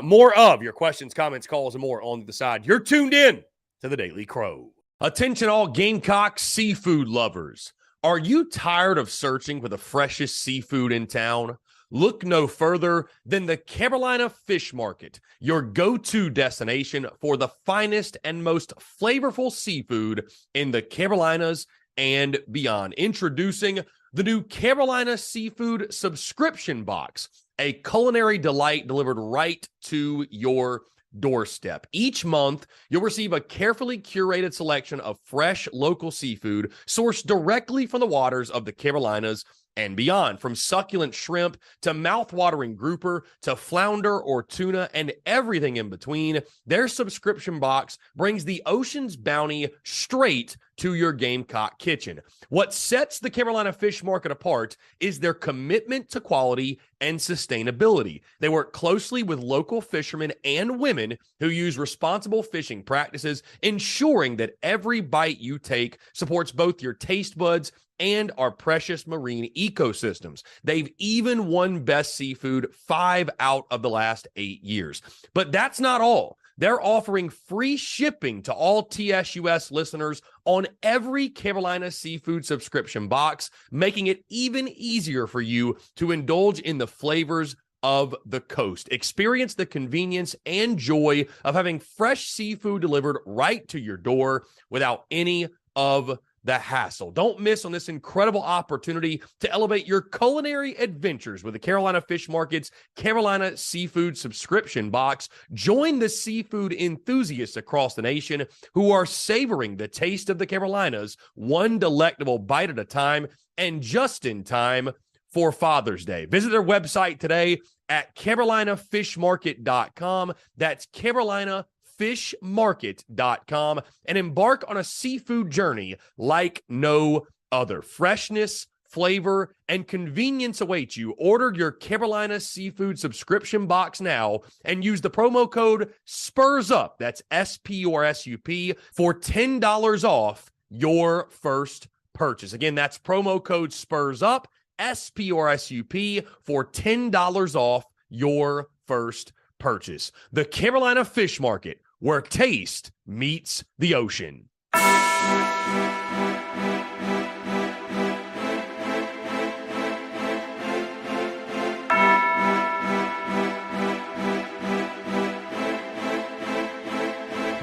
More of your questions, comments, calls, and more on the side. You're tuned in to the Daily Crow. Attention all Gamecock seafood lovers. Are you tired of searching for the freshest seafood in town? Look no further than the Carolina Fish Market, your go-to destination for the finest and most flavorful seafood in the Carolinas and beyond. Introducing the new Carolina Seafood Subscription Box, a culinary delight delivered right to your doorstep. Each month, you'll receive a carefully curated selection of fresh local seafood sourced directly from the waters of the Carolinas and beyond. From succulent shrimp to mouth-watering grouper to flounder or tuna and everything in between, their subscription box brings the ocean's bounty straight to your Gamecock kitchen. What sets the Carolina Fish Market apart is their commitment to quality and sustainability. They work closely with local fishermen and women who use responsible fishing practices, ensuring that every bite you take supports both your taste buds and our precious marine ecosystems. They've even won Best Seafood 5 out of the last 8 years. But that's not all. They're offering free shipping to all TSUS listeners on every Carolina Seafood subscription box, making it even easier for you to indulge in the flavors of the coast. Experience the convenience and joy of having fresh seafood delivered right to your door without any of the hassle. Don't miss on this incredible opportunity to elevate your culinary adventures with the Carolina Fish Market's Carolina Seafood Subscription Box. Join the seafood enthusiasts across the nation who are savoring the taste of the Carolinas, one delectable bite at a time, and just in time for Father's Day. Visit their website today at carolinafishmarket.com. That's carolinafishmarket.com, and embark on a seafood journey like no other. Freshness, flavor, and convenience await you. Order your Carolina Seafood Subscription Box now and use the promo code SPURSUP, that's SPURSUP, for $10 off your first purchase. Again, that's promo code SPURSUP, SPURSUP, for $10 off your first purchase. The Carolina Fish Market, where taste meets the ocean.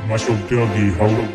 Muscle Dougie, hold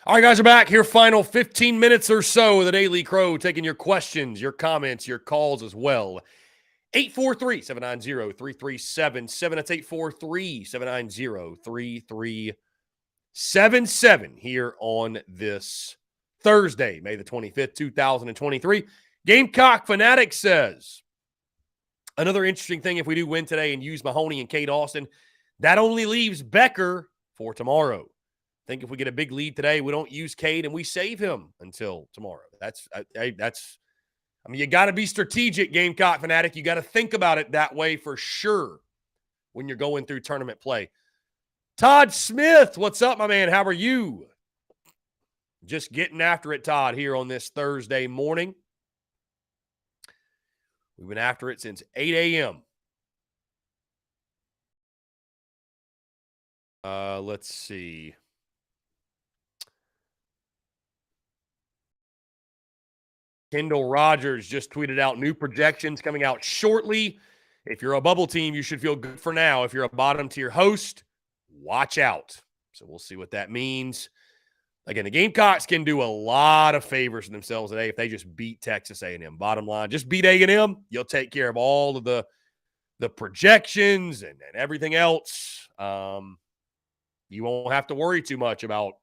All right, guys, we're back here. Final 15 minutes or so of the Daily Crow, taking your questions, your comments, your calls as well. 843-790-3377. That's 843-790-3377 here on this Thursday, May the 25th, 2023. Gamecock Fanatic says, another interesting thing if we do win today and use Mahoney and Kate Austin, that only leaves Becker for tomorrow. I think if we get a big lead today, we don't use Cade and we save him until tomorrow. I mean, you got to be strategic, Gamecock Fanatic. You got to think about it that way for sure when you're going through tournament play. Todd Smith, what's up, my man? How are you? Just getting after it, Todd, here on this Thursday morning. We've been after it since 8 a.m. Let's see. Kendall Rogers just tweeted out new projections coming out shortly. If you're a bubble team, you should feel good for now. If you're a bottom tier host, watch out. So we'll see what that means. Again, the Gamecocks can do a lot of favors for themselves today if they just beat Texas A&M. Bottom line, just beat A&M. You'll take care of all of the projections and everything else. You won't have to worry too much about,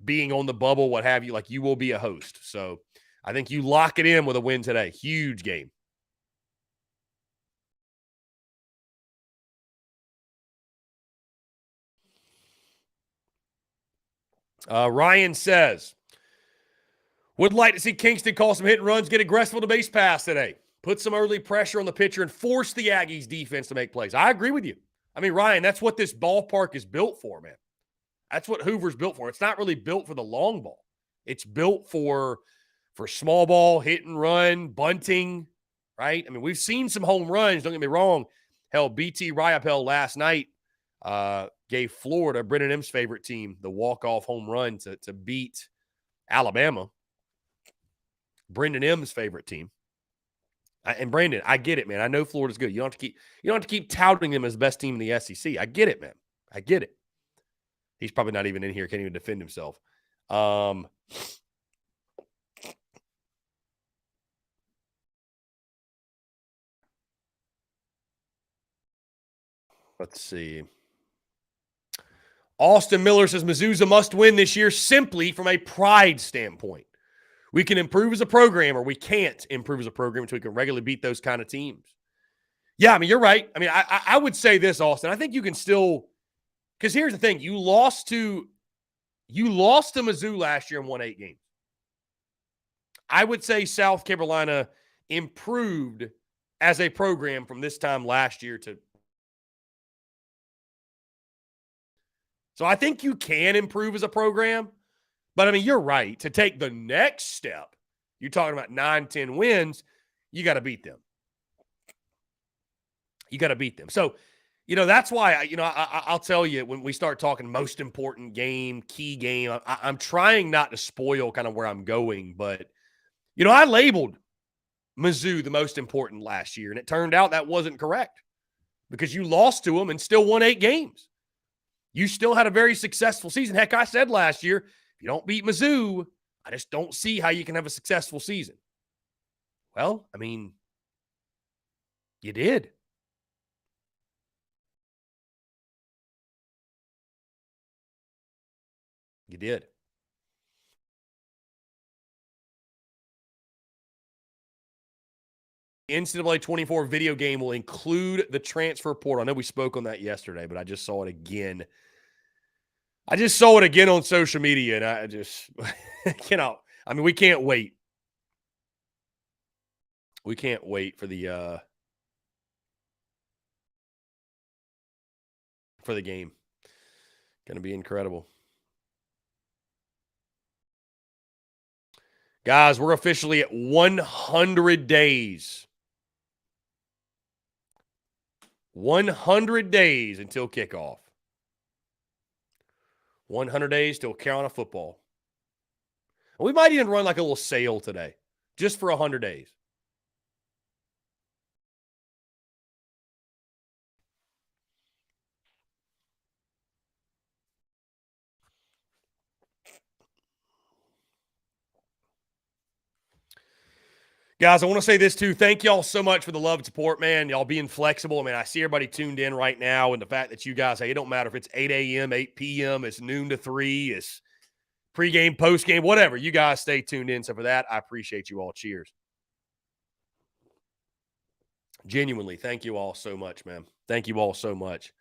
being on the bubble, what have you. Like, you will be a host. So I think you lock it in with a win today. Huge game. Ryan says, would like to see Kingston call some hit and runs, get aggressive on the base pass today. Put some early pressure on the pitcher and force the Aggies defense to make plays. I agree with you. I mean, Ryan, that's what this ballpark is built for, man. That's what Hoover's built for. It's not really built for the long ball. It's built for small ball, hit and run, bunting, right? I mean, we've seen some home runs. Don't get me wrong. Hell, BT Riopel last night gave Florida, Brendan M's favorite team, the walk-off home run to beat Alabama. Brendan M's favorite team. And Brandon, I get it, man. I know Florida's good. You don't have to keep touting them as the best team in the SEC. I get it, man. I get it. He's probably not even in here, can't even defend himself. Let's see. Austin Miller says Mizzou's a must-win this year simply from a pride standpoint. We can improve as a program, or we can't improve as a program until we can regularly beat those kind of teams. Yeah, I mean, you're right. I mean, I would say this, Austin. I think you can still – because here's the thing. You lost to Mizzou last year and won 8 games. I would say South Carolina improved as a program from this time last year to – so I think you can improve as a program. But, I mean, you're right. To take the next step, you're talking about 9, 10 wins, you got to beat them. You got to beat them. So, that's why, I'll tell you, when we start talking most important game, key game, I'm trying not to spoil kind of where I'm going. But, I labeled Mizzou the most important last year, and it turned out that wasn't correct because you lost to them and still won 8 games. You still had a very successful season. Heck, I said last year, you don't beat Mizzou, I just don't see how you can have a successful season. Well, I mean, you did. You did. NCAA 24 video game will include the transfer portal. I know we spoke on that yesterday, but I just saw it again. On social media, and I just, I mean, we can't wait. We can't wait for the game. Going to be incredible. Guys, we're officially at 100 days. 100 days until kickoff. 100 days till Carolina football. We might even run like a little sale today, just for 100 days. Guys, I want to say this too. Thank y'all so much for the love and support, man. Y'all being flexible. I mean, I see everybody tuned in right now, and the fact that you guys, hey, it don't matter if it's 8 a.m., 8 p.m., it's noon to 3, it's pregame, postgame, whatever. You guys stay tuned in. So for that, I appreciate you all. Cheers. Genuinely, thank you all so much, man. Thank you all so much.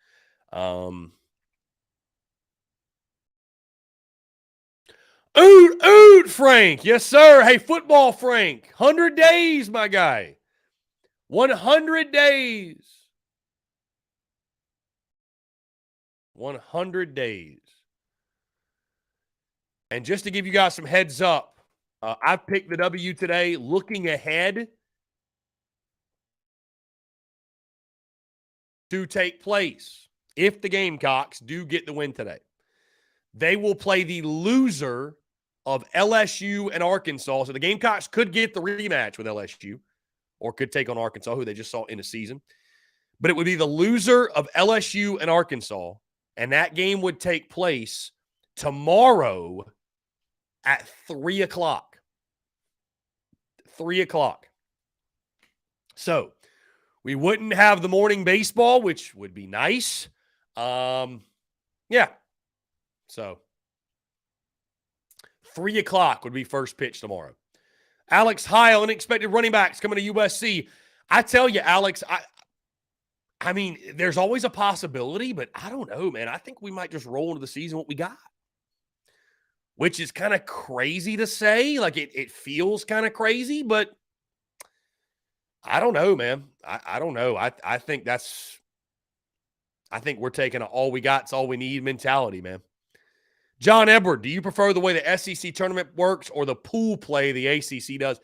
Oot, Frank. Yes, sir. Hey, football Frank. 100 days, my guy. 100 days. 100 days. And just to give you guys some heads up, I've picked the W today. Looking ahead to take place, if the Gamecocks do get the win today, they will play the loser of LSU and Arkansas. So the Gamecocks could get the rematch with LSU or could take on Arkansas, who they just saw in the season. But it would be the loser of LSU and Arkansas And that game would take place tomorrow at 3 o'clock. 3 o'clock. So we wouldn't have the morning baseball, which would be nice. Yeah. So 3 o'clock would be first pitch tomorrow. Alex Heil, unexpected running backs coming to USC. I tell you, Alex, I mean, there's always a possibility, but I don't know, man. I think we might just roll into the season what we got, which is kind of crazy to say. Like, it feels kind of crazy, but I don't know, man. I don't know. I think we're taking an all we got's all we need mentality, man. John Edward, do you prefer the way the SEC tournament works or the pool play the ACC does?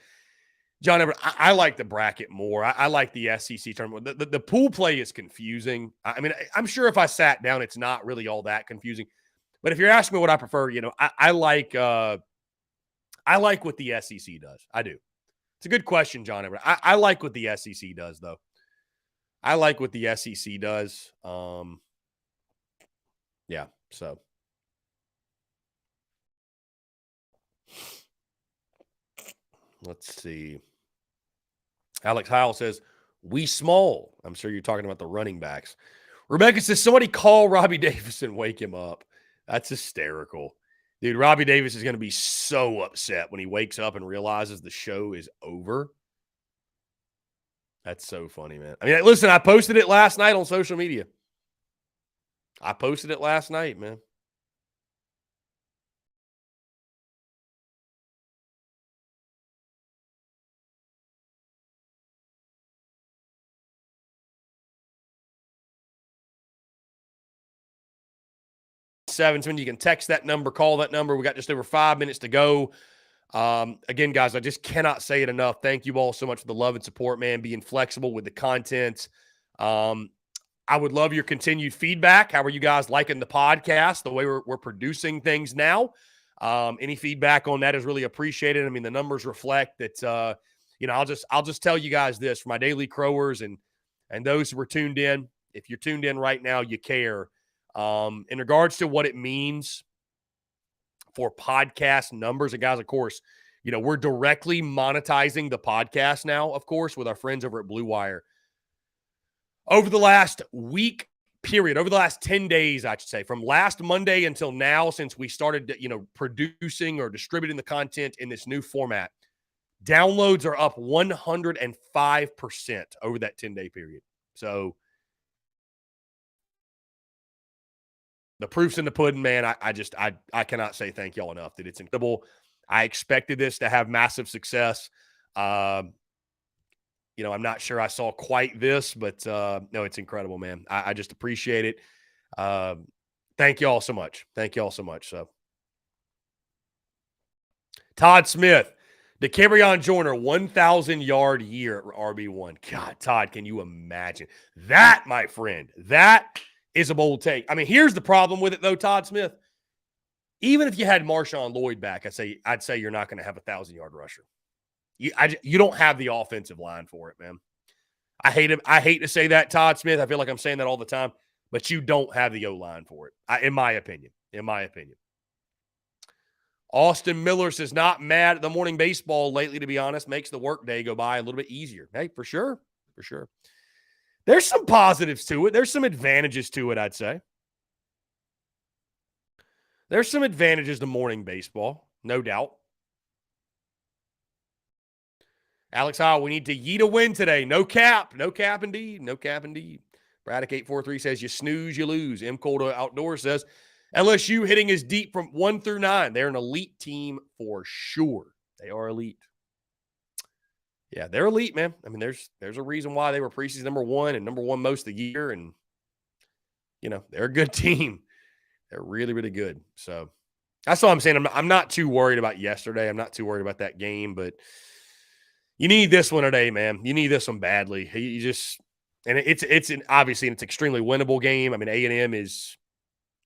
John Edward, I like the bracket more. I like the SEC tournament. The pool play is confusing. I mean, I'm sure if I sat down, it's not really all that confusing. But if you're asking me what I prefer, I like what the SEC does. I do. It's a good question, John Edward. I like what the SEC does, though. I like what the SEC does. Yeah, so. Let's see. Alex Heil says, we small. I'm sure you're talking about the running backs. Rebecca says, somebody call Robbie Davis and wake him up. That's hysterical. Dude, Robbie Davis is going to be so upset when he wakes up and realizes the show is over. That's so funny, man. I mean, listen, I posted it last night on social media. I posted it last night, man. When you can text that number, call that number. We got just over 5 minutes to go. Again, guys, I just cannot say it enough. Thank you all so much for the love and support, man, being flexible with the content. I would love your continued feedback. How are you guys liking the podcast, the way we're producing things now? Any feedback on that is really appreciated. I mean, the numbers reflect that, I'll just tell you guys this for my daily crowers and those who are tuned in. If you're tuned in right now, you care. In regards to what it means for podcast numbers, and guys, of course, we're directly monetizing the podcast now, of course, with our friends over at Blue Wire. Over the last week period, over the last 10 days, I should say, from last Monday until now, since we started, producing or distributing the content in this new format, downloads are up 105% over that 10-day period. So the proof's in the pudding, man. I cannot say thank y'all enough that it's incredible. I expected this to have massive success. I'm not sure I saw quite this, but no, it's incredible, man. I just appreciate it. Thank y'all so much. Thank y'all so much. So, Todd Smith, the Kerryon Joyner 1,000-yard year at RB1. God, Todd, can you imagine that, my friend? That is a bold take. I mean, here's the problem with it, though, Todd Smith. Even if you had Marshawn Lloyd back, I'd say you're not going to have a 1,000-yard rusher. You don't have the offensive line for it, man. I hate to say that, Todd Smith. I feel like I'm saying that all the time, but you don't have the O-line for it, in my opinion. Austin Miller says, not mad at the morning baseball lately, to be honest. Makes the work day go by a little bit easier. Hey, for sure. For sure. There's some positives to it. There's some advantages to it, I'd say. There's some advantages to morning baseball, no doubt. Alex Howell, we need to yeet a win today. No cap. No cap indeed. No cap indeed. Braddock 843 says, you snooze, you lose. M. Colda Outdoors says, LSU hitting is deep from 1 through 9. They're an elite team for sure. They are elite. Yeah, they're elite, man. I mean, there's a reason why they were preseason number 1 and number 1 most of the year. And, they're a good team. They're really, really good. So that's all I'm saying. I'm not too worried about yesterday. I'm not too worried about that game, but you need this one today, man. You need this one badly. It's obviously an extremely winnable game. I mean, A&M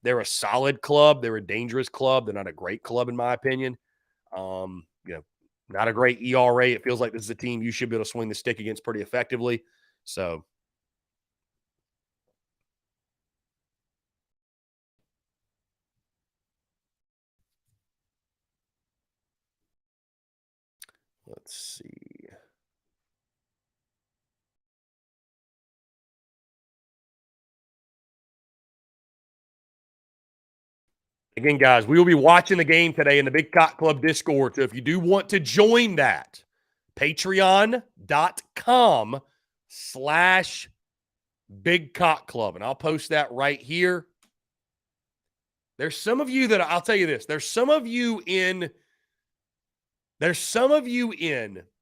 they're a solid club. They're a dangerous club. They're not a great club, in my opinion. Not a great ERA. It feels like this is a team you should be able to swing the stick against pretty effectively. So Let's see. Again, guys, we will be watching the game today in the Big Cock Club Discord. So if you do want to join that, patreon.com/Big Cock Club. And I'll post that right here. There's some of you that I'll tell you this. There's some of you in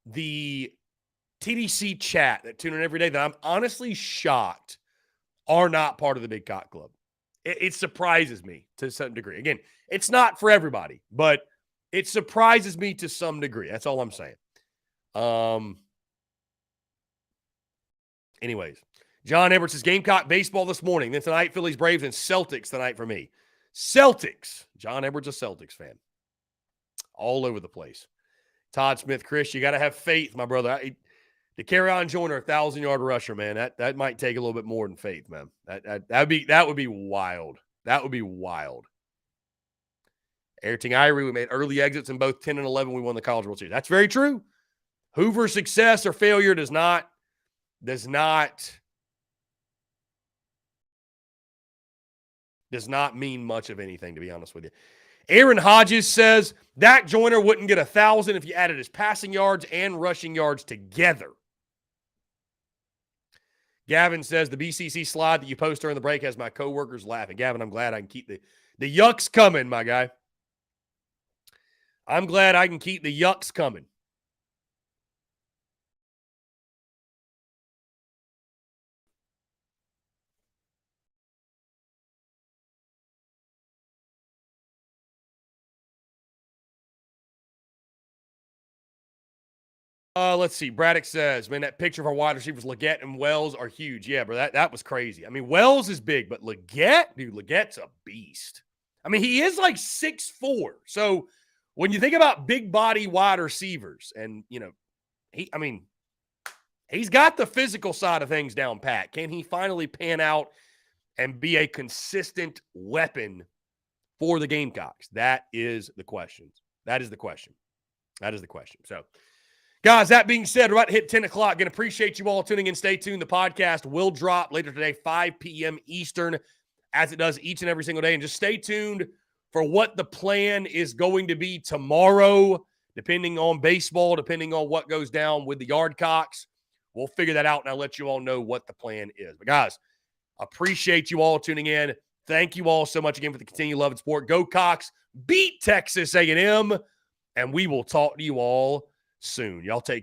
the TDC chat that tune in every day that I'm honestly shocked are not part of the Big Cock Club. It surprises me to some degree. Again, it's not for everybody, but it surprises me to some degree. That's all I'm saying. Anyways, John Edwards says Gamecock baseball this morning. Then tonight, Phillies, Braves, and Celtics tonight for me. Celtics. John Edwards, a Celtics fan. All over the place. Todd Smith, Chris, you got to have faith, my brother. To carry on Joyner, a 1,000-yard rusher, man, that might take a little bit more than faith, man. That would be wild. That would be wild. Airting Irie, we made early exits in both 10 and 11. We won the College World Series. That's very true. Hoover's success or failure does not mean much of anything, to be honest with you. Aaron Hodges says Dak Joyner wouldn't get 1,000 if you added his passing yards and rushing yards together. Gavin says the BCC slide that you post during the break has my coworkers laughing. Gavin, I'm glad I can keep the yucks coming, my guy. I'm glad I can keep the yucks coming. Let's see. Braddock says, man, that picture of our wide receivers, Leggett and Wells, are huge. Yeah, bro, that was crazy. I mean, Wells is big, but Leggett, dude, Leggett's a beast. I mean, he is like 6'4". So when you think about big body wide receivers, and, you know, he's got the physical side of things down pat. Can he finally pan out and be a consistent weapon for the Gamecocks? That is the question. So, guys, that being said, we're about to hit 10 o'clock. Again, appreciate you all tuning in. Stay tuned. The podcast will drop later today, 5 p.m. Eastern, as it does each and every single day. And just stay tuned for what the plan is going to be tomorrow, depending on baseball, depending on what goes down with the Yardcocks. We'll figure that out, and I'll let you all know what the plan is. But, guys, appreciate you all tuning in. Thank you all so much again for the continued love and support. Go Cox, beat Texas A&M, and we will talk to you all soon. Y'all take care.